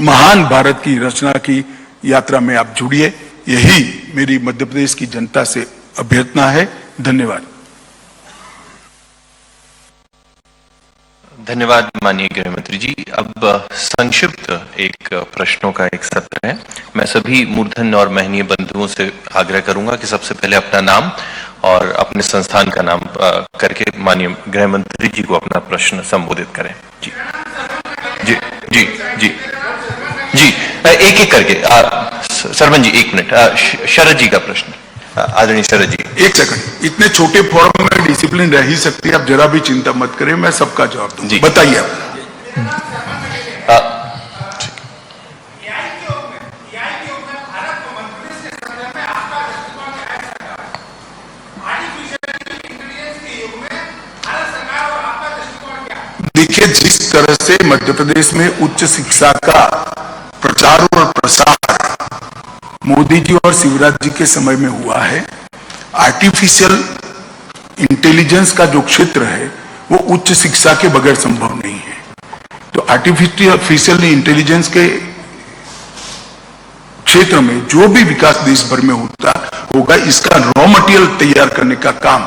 महान भारत की रचना की यात्रा में आप जुड़िए। यही मेरी मध्य प्रदेश की जनता से अभ्यर्थना है। धन्यवाद। धन्यवाद माननीय गृह मंत्री जी। अब संक्षिप्त एक प्रश्नों का एक सत्र है। मैं सभी मूर्धन्य और महनीय बंधुओं से आग्रह करूंगा कि सबसे पहले अपना नाम और अपने संस्थान का नाम करके माननीय गृह मंत्री जी को अपना प्रश्न संबोधित करें। जी जी जी जी जी, एक एक करके। सरवन जी 1 मिनट। शरद जी का प्रश्न। आदरणीय शरद जी 1 सेकंड। इतने छोटे फॉर्म में डिसिप्लिन रह ही सकती है, आप जरा भी चिंता मत करें, मैं सबका जवाब दूंगा। बताइए आप। देखिए, जिस तरह से मध्य प्रदेश में उच्च शिक्षा का प्रचार और प्रसार मोदी जी और शिवराज जी के समय में हुआ है, आर्टिफिशियल इंटेलिजेंस का जो क्षेत्र है वो उच्च शिक्षा के बगैर संभव नहीं है। तो आर्टिफिशियल इंटेलिजेंस के क्षेत्र में जो भी विकास देश भर में होगा, इसका रॉ मटेरियल तैयार करने का काम,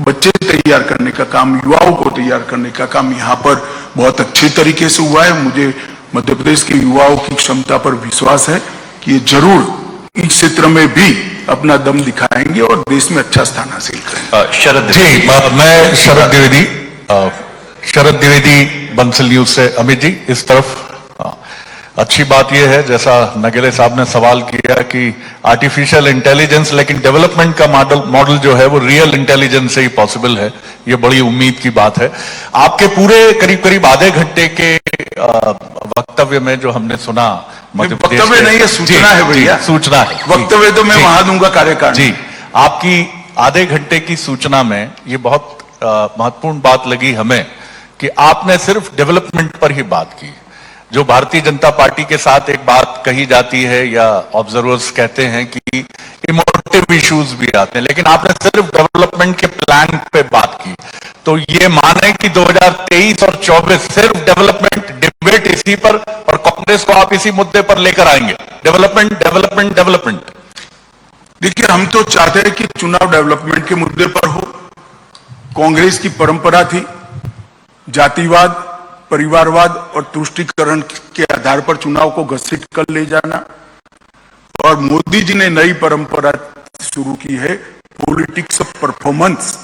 बच्चे तैयार करने का काम, युवाओं को तैयार करने का काम यहां पर बहुत अच्छे तरीके से हुआ है। मुझे मध्य प्रदेश के युवाओं की क्षमता पर विश्वास है कि ये जरूर इस क्षेत्र में भी अपना दम दिखाएंगे और देश में अच्छा स्थान हासिल करेंगे। शरद जी, मैं शरद द्विवेदी बंसल न्यूज से। अमित जी इस तरफ। अच्छी बात यह है, जैसा नगेले साहब ने सवाल किया कि आर्टिफिशियल इंटेलिजेंस, लेकिन डेवलपमेंट का मॉडल जो है वो रियल इंटेलिजेंस से ही पॉसिबल है। ये बड़ी उम्मीद की बात है। आपके पूरे करीब आधे घंटे के वक्तव्य में जो हमने सुना, वक्तव्य नहीं है, सूचना है भैया, सूचना है। वक्तव्य तो मैं वहां दूंगा कार्यकाल जी। आपकी आधे घंटे की सूचना में ये बहुत महत्वपूर्ण बात लगी हमें कि आपने सिर्फ डेवलपमेंट पर ही बात की। जो भारतीय जनता पार्टी के साथ एक बात कही जाती है या ऑब्जर्वर्स कहते हैं कि इमोटिव इश्यूज भी आते हैं, लेकिन आपने सिर्फ डेवलपमेंट के प्लान पे बात की, तो ये माने कि 2023 और 24 सिर्फ डेवलपमेंट डिबेट इसी पर, और कांग्रेस को आप इसी मुद्दे पर लेकर आएंगे, डेवलपमेंट डेवलपमेंट डेवलपमेंट। देखिए, हम तो चाहते हैं कि चुनाव डेवलपमेंट के मुद्दे पर हो। कांग्रेस की परंपरा थी जातिवाद, परिवारवाद और तुष्टीकरण के आधार पर चुनाव को घसीट कर ले जाना, और मोदी जी ने नई परंपरा शुरू की है पॉलिटिक्स ऑफ परफॉर्मेंस।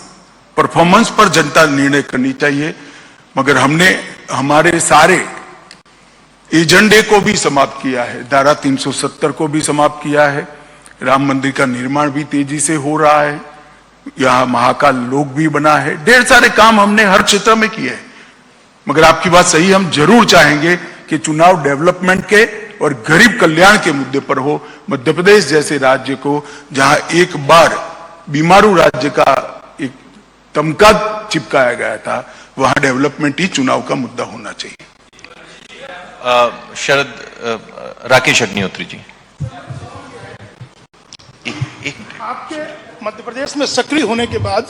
परफॉर्मेंस पर जनता निर्णय करनी चाहिए, मगर हमने हमारे सारे एजेंडे को भी समाप्त किया है। धारा 370 को भी समाप्त किया है। राम मंदिर का निर्माण भी तेजी से हो रहा है, यहां महाकाल लोक भी बना है, ढेर सारे काम हमने हर क्षेत्र में किए हैं। मगर आपकी बात सही, हम जरूर चाहेंगे कि चुनाव डेवलपमेंट के और गरीब कल्याण के मुद्दे पर हो। मध्य प्रदेश जैसे राज्य को, जहां एक बार बीमारू राज्य का एक तमगा चिपकाया गया था, वहां डेवलपमेंट ही चुनाव का मुद्दा होना चाहिए। राकेश अग्निहोत्री जी, आपके मध्य प्रदेश में सक्रिय होने के बाद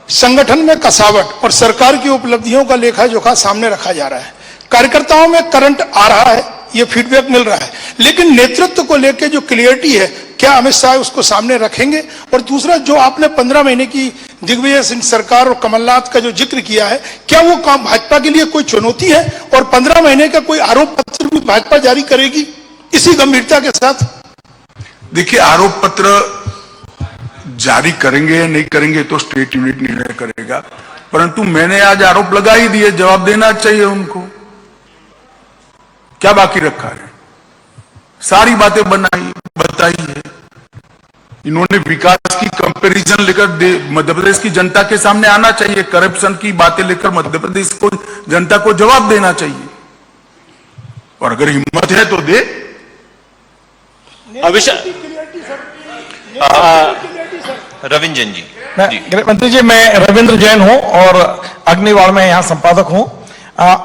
संगठन में कसावट और सरकार की उपलब्धियों का लेखा जोखा सामने रखा जा रहा है। कार्यकर्ताओं में करंट आ रहा है, ये फीडबैक मिल रहा है, लेकिन नेतृत्व को लेकर जो क्लियरिटी है, क्या अमित शाह उसको सामने रखेंगे? और दूसरा, जो आपने 15 महीने की दिग्विजय सिंह सरकार और कमलनाथ का जो जिक्र किया है, क्या वो काम भाजपा के लिए कोई चुनौती है? और 15 महीने का कोई आरोप पत्र भी भाजपा जारी करेगी इसी गंभीरता के साथ? देखिए, आरोप पत्र जारी करेंगे या नहीं करेंगे तो स्टेट यूनिट निर्णय करेगा, परंतु मैंने आज आरोप लगा ही दिए, जवाब देना चाहिए उनको। क्या बाकी रखा है? सारी बातें बताई है। इन्होंने विकास की कंपैरिजन लेकर मध्य प्रदेश की जनता के सामने आना चाहिए। करप्शन की बातें लेकर मध्य प्रदेश को जनता को जवाब देना चाहिए, और अगर हिम्मत है तो दे। रविंद्र जैन जी। गृह मंत्री जी, मैं रविंद्र जैन हूं और अग्निवाड़ में यहां संपादक हूं।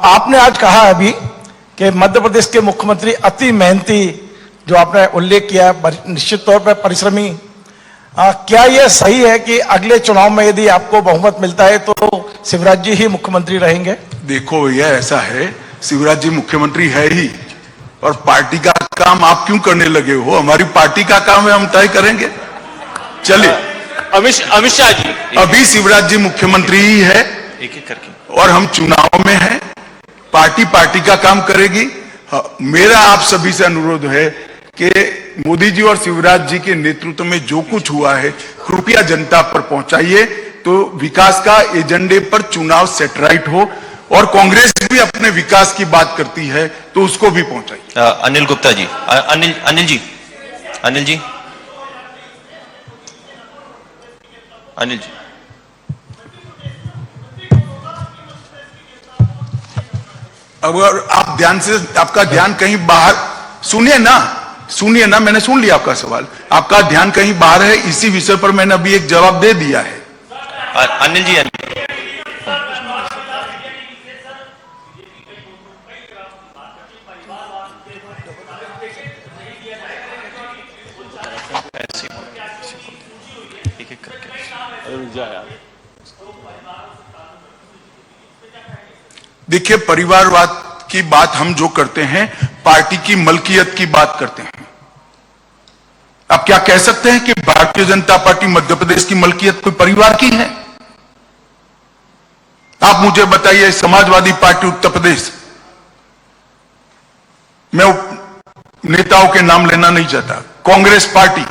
आपने आज कहा अभी कि मध्य प्रदेश के मुख्यमंत्री अति मेहनती, जो आपने उल्लेख किया, निश्चित तौर पर परिश्रमी। क्या यह सही है कि अगले चुनाव में यदि आपको बहुमत मिलता है तो शिवराज जी ही मुख्यमंत्री रहेंगे? देखो, यह ऐसा है, शिवराज जी मुख्यमंत्री है ही, और पार्टी का काम आप क्यों करने लगे हो? हमारी पार्टी का काम है, हम तय करेंगे। चलिए, अमित शाह जी, अभी शिवराज जी मुख्यमंत्री ही है, एक एक करके, और हम चुनाव में हैं। पार्टी का काम करेगी। मेरा आप सभी से अनुरोध है कि मोदी जी और शिवराज जी के नेतृत्व में जो कुछ हुआ है, कृपया जनता पर पहुंचाइए, तो विकास का एजेंडे पर चुनाव सेटराइट हो, और कांग्रेस भी अपने विकास की बात करती है तो उसको भी पहुंचाइए। अनिल गुप्ता जी, अनिल जी, अगर आप ध्यान से, आपका ध्यान कहीं बाहर, सुनिए ना, मैंने सुन लिया आपका सवाल, आपका ध्यान कहीं बाहर है। इसी विषय पर मैंने अभी एक जवाब दे दिया है। अनिल जी, एक एक करके। देखिए, परिवारवाद की बात हम जो करते हैं, पार्टी की मलकियत की बात करते हैं। आप क्या कह सकते हैं कि भारतीय जनता पार्टी मध्य प्रदेश की मलकियत कोई परिवार की है? आप मुझे बताइए, समाजवादी पार्टी उत्तर प्रदेश, मैं नेताओं के नाम लेना नहीं चाहता, कांग्रेस पार्टी,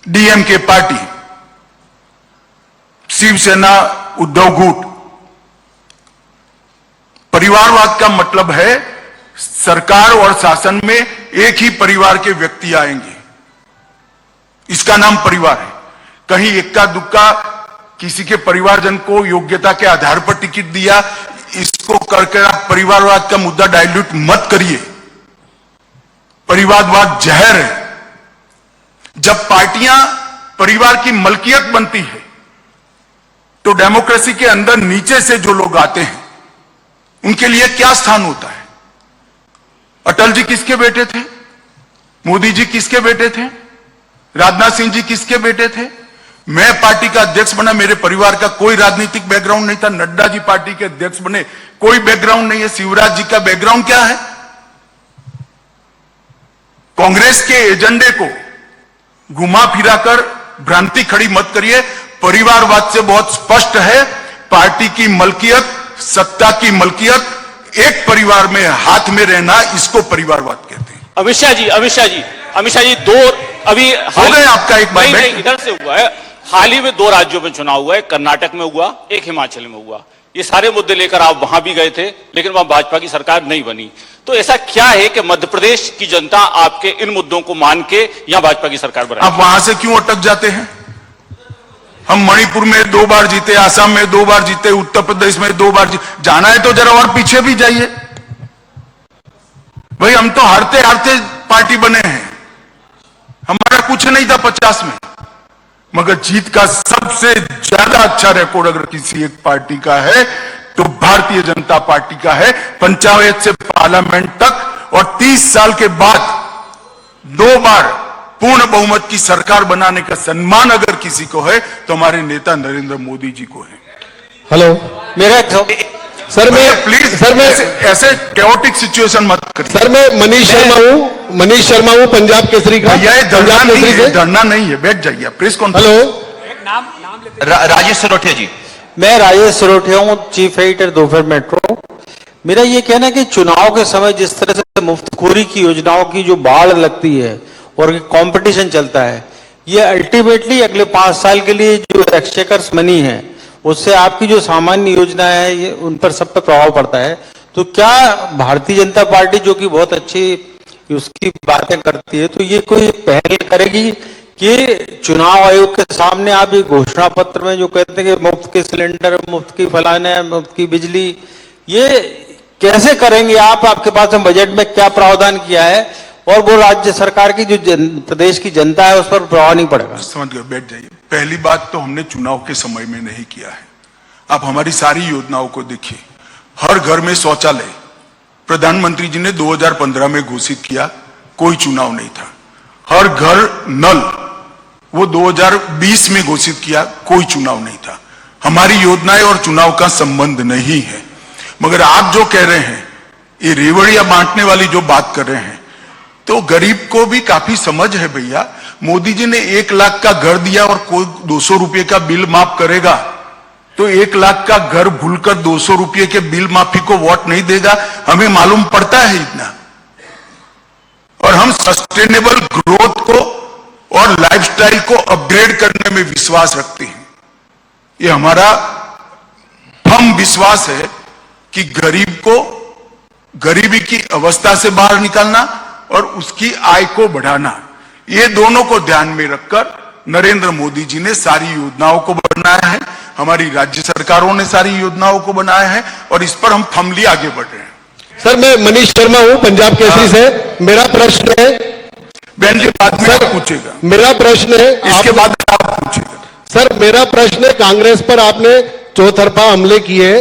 डीएमके पार्टी, शिवसेना, उद्धव गुट, परिवारवाद का मतलब है सरकार और शासन में एक ही परिवार के व्यक्ति आएंगे, इसका नाम परिवार है। कहीं इक्का दुक्का किसी के परिवारजन को योग्यता के आधार पर टिकट दिया, इसको करके आप परिवारवाद का मुद्दा डाइल्यूट मत करिए। परिवारवाद जहर है। जब पार्टियां परिवार की मलकियत बनती है तो डेमोक्रेसी के अंदर नीचे से जो लोग आते हैं उनके लिए क्या स्थान होता है? अटल जी किसके बेटे थे? मोदी जी किसके बेटे थे? राजनाथ सिंह जी किसके बेटे थे? मैं पार्टी का अध्यक्ष बना, मेरे परिवार का कोई राजनीतिक बैकग्राउंड नहीं था। नड्डा जी पार्टी के अध्यक्ष बने, कोई बैकग्राउंड नहीं है। शिवराज जी का बैकग्राउंड क्या है? कांग्रेस के एजेंडे को घुमा फिराकर भ्रांति खड़ी मत करिए। परिवारवाद से बहुत स्पष्ट है, पार्टी की मलकियत, सत्ता की मलकियत एक परिवार में हाथ में रहना, इसको परिवारवाद कहते हैं। अमित शाह जी दो अभी हो गए आपका एक बार नहीं, इधर से हुआ है। हाल ही में 2 राज्यों में चुनाव हुआ है, कर्नाटक में हुआ, एक हिमाचल में हुआ। ये सारे मुद्दे लेकर आप वहां भी गए थे, लेकिन वहां भाजपा की सरकार नहीं बनी। तो ऐसा क्या है कि मध्य प्रदेश की जनता आपके इन मुद्दों को मान के यहां भाजपा की सरकार बनाई? आप वहां से क्यों अटक जाते हैं? हम मणिपुर में 2 बार जीते, आसाम में 2 बार जीते, उत्तर प्रदेश में 2 बार जीते। जाना है तो जरा और पीछे भी जाइए भाई। हम तो हारते हारते पार्टी बने हैं, हमारा कुछ नहीं था 50 में, मगर जीत का सबसे ज्यादा अच्छा रिकॉर्ड अगर किसी एक पार्टी का है तो भारतीय जनता पार्टी का है। पंचायत से पार्लियामेंट तक, और 30 साल के बाद 2 बार पूर्ण बहुमत की सरकार बनाने का सम्मान अगर किसी को है तो हमारे नेता नरेंद्र मोदी जी को है। हेलो, मेरा सर मैं प्लीज सर मैं ऐसे कैओटिक सिचुएशन मत करिए। सर मैं मनीष शर्मा हूँ पंजाब केसरी का। भैया ये धरना पंजाब नहीं केसरी है, से। धरना नहीं है, बैठ जाइए press conference. Hello, Rajesh Sarothiya ji. मैं राजेश सरोठिया हूँ, चीफ एडिटर दोपहर मेट्रो। मेरा ये कहना है कि चुनाव के समय जिस तरह से मुफ्तखोरी की योजनाओं की जो बाढ़ लगती है और कंपटीशन चलता है, ये अल्टीमेटली अगले 5 साल के लिए जो एक्सचेकर्स मनी है उससे आपकी जो सामान्य योजना है ये उन पर सब पर प्रभाव पड़ता है। तो क्या भारतीय जनता पार्टी जो कि बहुत अच्छी उसकी बातें करती है, तो ये कोई पहल करेगी कि चुनाव आयोग के सामने आप ये घोषणा पत्र में जो कहते हैं कि मुफ्त के सिलेंडर, मुफ्त की फलाने, मुफ्त की बिजली, ये कैसे करेंगे आप? आपके पास में बजट में क्या प्रावधान किया है और वो राज्य सरकार की जो प्रदेश की जनता है उस पर प्रभाव नहीं पड़ेगा? समझ गए, बैठ जाइए। पहली बात तो हमने चुनाव के समय में नहीं किया है। आप हमारी सारी योजनाओं को देखिए। हर घर में शौचालय प्रधानमंत्री जी ने 2015 में घोषित किया, कोई चुनाव नहीं था। हर घर नल वो 2020 में घोषित किया, कोई चुनाव नहीं था। हमारी योजनाएं और चुनाव का संबंध नहीं है। मगर आप जो कह रहे हैं, ये रेवड़िया बांटने वाली जो बात कर रहे हैं, तो गरीब को भी काफी समझ है भैया। मोदी जी ने 1 लाख का घर दिया और कोई 200 रुपए का बिल माफ करेगा तो 1 लाख का घर भूलकर 200 रुपए के बिल माफी को वोट नहीं देगा। हमें मालूम पड़ता है इतना। और हम सस्टेनेबल ग्रोथ को और लाइफस्टाइल को अपग्रेड करने में विश्वास रखते हैं। ये हमारा फर्म विश्वास है कि गरीब को गरीबी की अवस्था से बाहर निकालना और उसकी आय को बढ़ाना, ये दोनों को ध्यान में रखकर नरेंद्र मोदी जी ने सारी योजनाओं को बनाया है। हमारी राज्य सरकारों ने सारी योजनाओं को बनाया है और इस पर हम फर्मली आगे बढ़ रहे हैं। सर मैं मनीष शर्मा हूँ पंजाब केसरी से। मेरा प्रश्न है, बहन जी बाद में आप पूछेगा, मेरा प्रश्न है, इसके बाद आप पूछेगा। सर मेरा प्रश्न है, कांग्रेस पर आपने चौतरफा हमले किए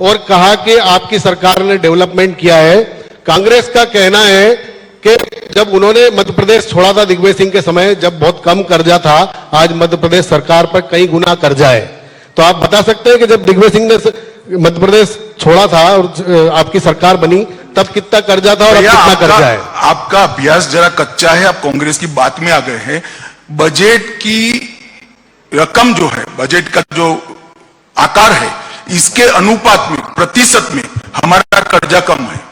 और कहा कि आपकी सरकार ने डेवलपमेंट किया है। कांग्रेस का कहना है कि जब उन्होंने मध्य प्रदेश छोड़ा था दिग्विजय सिंह के समय, जब बहुत कम कर्जा था, आज मध्य प्रदेश सरकार पर कई गुना कर्जा है। तो आप बता सकते हैं कि जब दिग्विजय सिंह ने मध्य प्रदेश छोड़ा था और आपकी सरकार बनी, तब कितना कर्जा था और अब कितना कर्जा है? आपका अभ्यास जरा कच्चा है, आप कांग्रेस की बात में आ गए हैं। बजट की रकम जो है, बजट का जो आकार है, इसके अनुपात में, प्रतिशत में हमारा कर्जा कम है।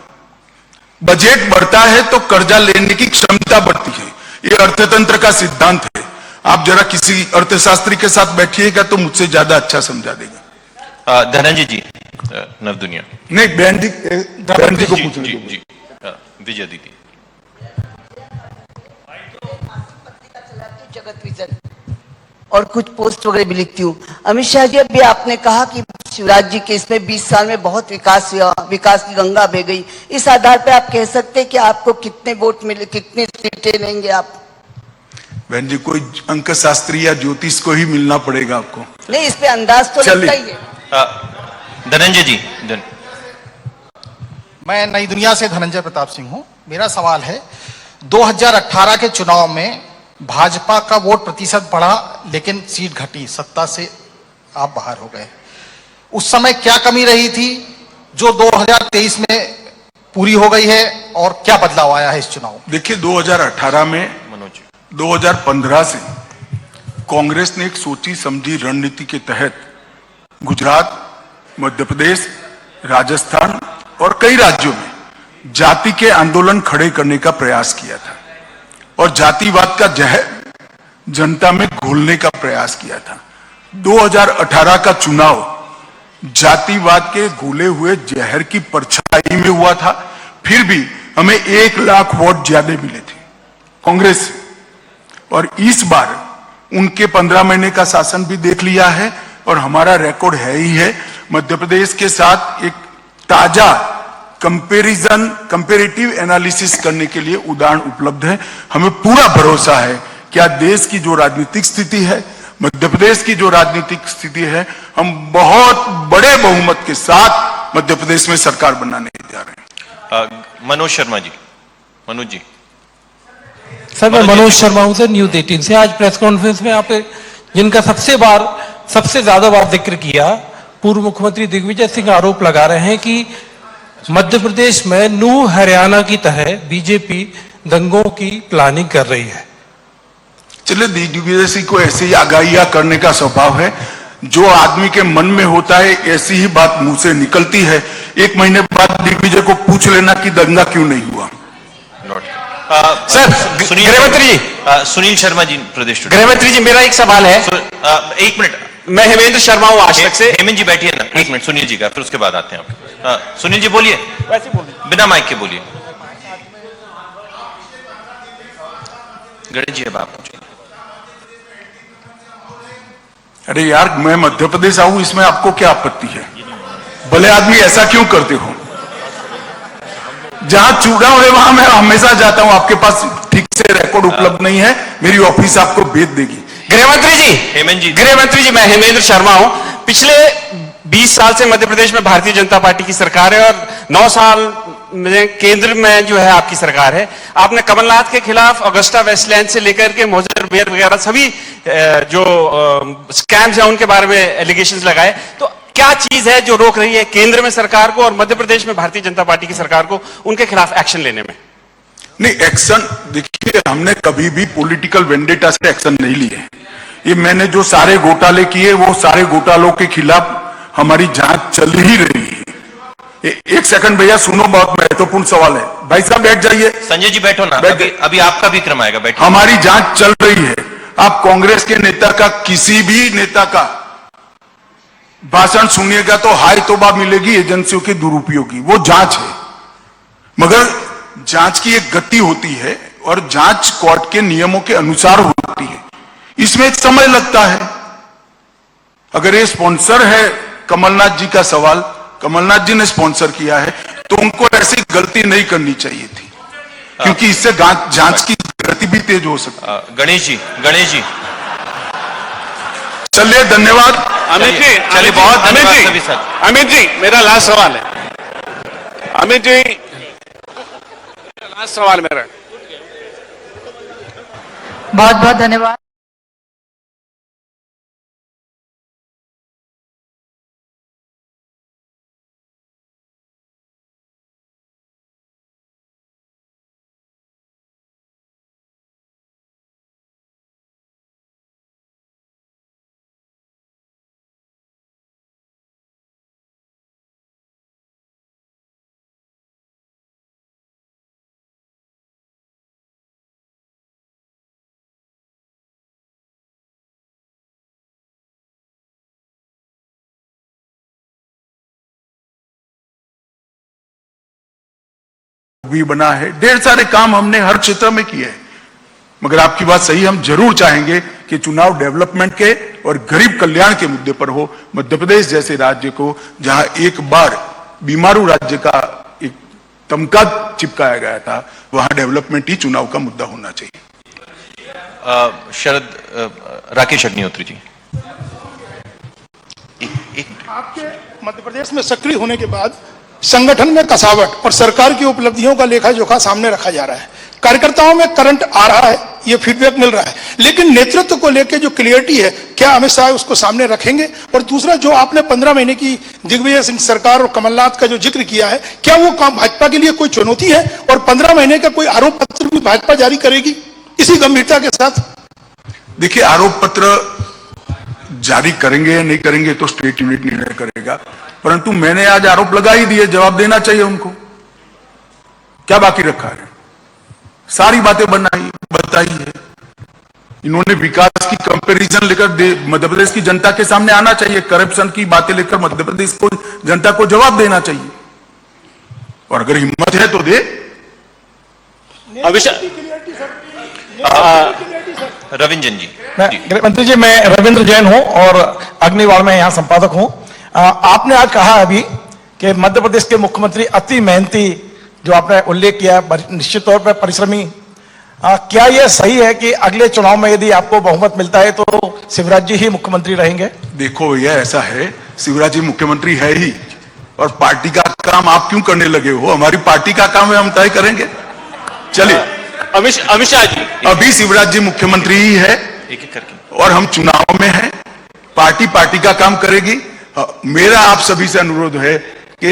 बजट बढ़ता है तो कर्जा लेने की क्षमता बढ़ती है। ये अर्थतंत्र का सिद्धांत है। आप जरा किसी अर्थशास्त्री के साथ बैठिएगा तो मुझसे ज्यादा अच्छा समझा देगा। धनंजय जी, नवदुनिया। नहीं, बहन जी को पूछने जी, दो। जी, विजय दीदी। जगत विजन और कुछ पोस्ट वगैरह भी लिखती हूँ। अमित शाह जी, अभी आपने कहा कि शिवराज जी के इसमें 20 साल में बहुत विकास हुआ, विकास की गंगा बह गई। इस आधार पे आप कह सकते हैं कि आपको कितने वोट मिले, कितनी सीटें लेंगे आप? बहन जी, कोई अंक शास्त्री या ज्योतिष को ही मिलना पड़ेगा आपको। नहीं, इस पे अंदाज तो लगता ही है। धनंजय जी, मैं नई दुनिया से धनंजय प्रताप सिंह हूं। मेरा सवाल है, 2018 के चुनाव में भाजपा का वोट प्रतिशत बढ़ा लेकिन सीट घटी, सत्ता से आप बाहर हो गए। उस समय क्या कमी रही थी जो 2023 में पूरी हो गई है और क्या बदलाव आया है इस चुनाव में? देखिए 2018 में 2015 से कांग्रेस ने एक सोची समझी रणनीति के तहत गुजरात, मध्य प्रदेश, राजस्थान और कई राज्यों में जाति के आंदोलन खड़े करने का प्रयास किया था और जातिवाद का जहर जनता में घोलने का प्रयास किया था। 2018 का चुनाव जातिवाद के घोले हुए जहर की परछाई में हुआ था, फिर भी हमें 1 लाख वोट ज्यादा मिले थे कांग्रेस से। और इस बार उनके 15 महीने का शासन भी देख लिया है और हमारा रिकॉर्ड है ही है। मध्य प्रदेश के साथ एक ताजा कंपेरेटिव एनालिसिस करने के लिए उदाहरण उपलब्ध है। हमें पूरा भरोसा है कि आज देश की जो राजनीतिक स्थिति है, मध्य प्रदेश की जो राजनीतिक स्थिति है, हम बहुत बड़े बहुमत के साथ मध्य प्रदेश में सरकार बनाने जा रहे हैं। मनोज शर्मा जी। मनोज जी। सर, मैं मनोज शर्मा हूं सर, न्यूज 18 से। आज प्रेस कॉन्फ्रेंस में आप जिनका सबसे ज्यादा बार जिक्र किया, पूर्व मुख्यमंत्री दिग्विजय सिंह आरोप लगा रहे हैं कि मध्य प्रदेश में नूह हरियाणा की तरह बीजेपी दंगों की प्लानिंग कर रही है। चलिए, दिग्विजय सिंह को ऐसे ही आगाहियां करने का स्वभाव है। जो आदमी के मन में होता है ऐसी ही बात मुंह से निकलती है। 1 महीने बाद दिग्विजय को पूछ लेना कि दंगा क्यों नहीं हुआ। सर, गृहमंत्री जी, सुनील शर्मा जी, प्रदेश। गृहमंत्री जी, मेरा एक सवाल है। 1 मिनट, मैं हेमेंद्र शर्मा हूं आज तक से। हेमंत जी बैठिए ना, 1 मिनट सुनील जी का, फिर उसके बाद आते हैं आप। सुनील जी बोलिए, वैसे बोलिए, बिना माइक के बोलिए। गणेश जी अब आप। अरे यार, मैं मध्य प्रदेश आऊं, इसमें आपको क्या आपत्ति है? भले आदमी ऐसा क्यों करते हो? जहां चुनाव है वहां मैं हमेशा जाता हूं। आपके पास ठीक से रिकॉर्ड उपलब्ध नहीं है, मेरी ऑफिस आपको भेज देगी। गृहमंत्री जी, हेमंत जी। गृहमंत्री जी, मैं हेमेंद्र शर्मा हूं। पिछले 20 साल से मध्य प्रदेश में भारतीय जनता पार्टी की सरकार है और 9 साल में केंद्र में जो है आपकी सरकार है। आपने कमलनाथ के खिलाफ अगस्टा वेस्टलैंड से लेकर के मोजर बेयर वगैरह सभी जो स्कैम्स हैं उनके बारे में एलिगेशंस लगाए। तो क्या चीज है जो रोक रही है केंद्र में सरकार को और मध्य प्रदेश में भारतीय जनता पार्टी की सरकार को उनके खिलाफ एक्शन लेने में? नहीं, एक्शन देखिए, हमने कभी भी पॉलिटिकल वेंडेटा से एक्शन नहीं लिए। ये मैंने जो सारे घोटाले किए, वो सारे घोटालों के खिलाफ हमारी जांच चल ही रही है। 1 सेकंड भैया, सुनो, बहुत महत्वपूर्ण सवाल है। भाई साहब बैठ जाइए। संजय जी बैठो ना, अभी आपका भी क्रम आएगा, बैठो। हमारी जांच चल रही है। आप कांग्रेस के नेता का, किसी भी नेता का भाषण सुनिएगा तो हाय तौबा मिलेगी एजेंसियों के दुरुपयोग की। वो जांच है, मगर जांच की एक गति होती है और जांच कोर्ट के नियमों के अनुसार होती है। इसमें एक समय लगता है। अगर ये स्पॉन्सर है कमलनाथ जी का सवाल, कमलनाथ जी ने स्पॉन्सर किया है, तो उनको ऐसी गलती नहीं करनी चाहिए थी, क्योंकि इससे जांच की गति भी तेज हो सकती है। गणेश जी। चलिए, धन्यवाद। अमित जी, चलिए, बहुत धन्यवाद सभी सर। अमित जी, मेरा लास्ट सवाल है। अमित जी, लास्ट सवाल मेरा। बहुत बहुत धन्यवाद। भी बना है, ढेर सारे काम हमने हर क्षेत्र में किए हैं। मगर आपकी बात सही, हम जरूर चाहेंगे कि चुनाव डेवलपमेंट के और गरीब कल्याण के मुद्दे पर हो। मध्य प्रदेश जैसे राज्य को, जहां एक बार बीमारू राज्य का एक तमगा चिपकाया गया था, वहां डेवलपमेंट ही चुनाव का मुद्दा होना चाहिए। राकेश अग्निहोत्री जी। आपके मध्य प्रदेश में सक्रिय होने के बाद संगठन में कसावट और सरकार की उपलब्धियों का लेखा जोखा सामने रखा जा रहा है। कार्यकर्ताओं में करंट आ रहा है, ये फीडबैक मिल रहा है, लेकिन नेतृत्व को लेकर जो क्लियरिटी है, क्या अमित शाह उसको सामने रखेंगे? और दूसरा, जो आपने 15 महीने की दिग्विजय सिंह सरकार और कमलनाथ का जो जिक्र किया है, क्या वो काम भाजपा के लिए कोई चुनौती है? और 15 महीने का कोई आरोप पत्र भी भाजपा जारी करेगी इसी गंभीरता के साथ? देखिए, आरोप पत्र जारी करेंगे या नहीं करेंगे तो स्टेट यूनिट निर्णय करेगा, परंतु मैंने आज आरोप लगा ही दिए, जवाब देना चाहिए उनको। क्या बाकी रखा है? सारी बातें बताई है। इन्होंने विकास की कंपैरिजन लेकर मध्य प्रदेश की जनता के सामने आना चाहिए, करप्शन की बातें लेकर मध्य प्रदेश को जनता को जवाब देना चाहिए, और अगर हिम्मत है तो दे। रविंद्रन जी। गृह मंत्री जी, मैं रविंद्र जैन हूं और अग्निवाड़ में यहाँ संपादक हूं। आपने आज कहा अभी कि मध्य प्रदेश के मुख्यमंत्री अति मेहनती, जो आपने उल्लेख किया, निश्चित तौर पर परिश्रमी। क्या यह सही है कि अगले चुनाव में यदि आपको बहुमत मिलता है तो शिवराज जी ही मुख्यमंत्री रहेंगे? देखो भैया, ऐसा है, शिवराज जी मुख्यमंत्री है ही, और पार्टी का काम आप क्यों करने लगे हो? हमारी पार्टी का काम है, हम तय करेंगे। चलिए, अमित शाह जी, अभी शिवराज जी मुख्यमंत्री ही है एक एक करके, और हम चुनाव में हैं, पार्टी का काम करेगी। मेरा आप सभी से अनुरोध है कि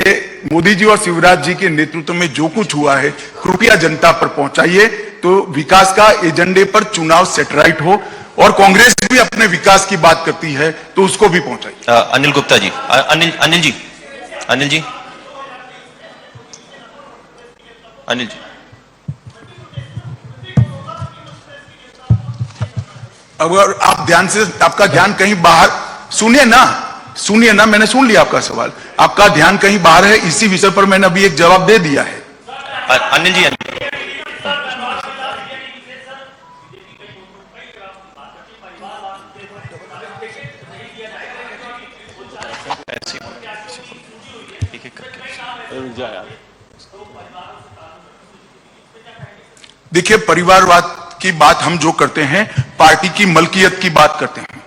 मोदी जी और शिवराज जी के नेतृत्व में जो कुछ हुआ है, कृपया जनता पर पहुंचाइए, तो विकास का एजेंडे पर चुनाव सेटराइट हो, और कांग्रेस भी अपने विकास की बात करती है तो उसको भी पहुंचाइए। अनिल गुप्ता जी, अनिल जी, अगर आप ध्यान से, आपका ध्यान कहीं बाहर, सुनिए ना, मैंने सुन लिया आपका सवाल, आपका ध्यान कहीं बाहर है, इसी विषय पर मैंने अभी एक जवाब दे दिया है। अनिल जी, देखिए, परिवारवाद की बात हम जो करते हैं, पार्टी की मलकियत की बात करते हैं।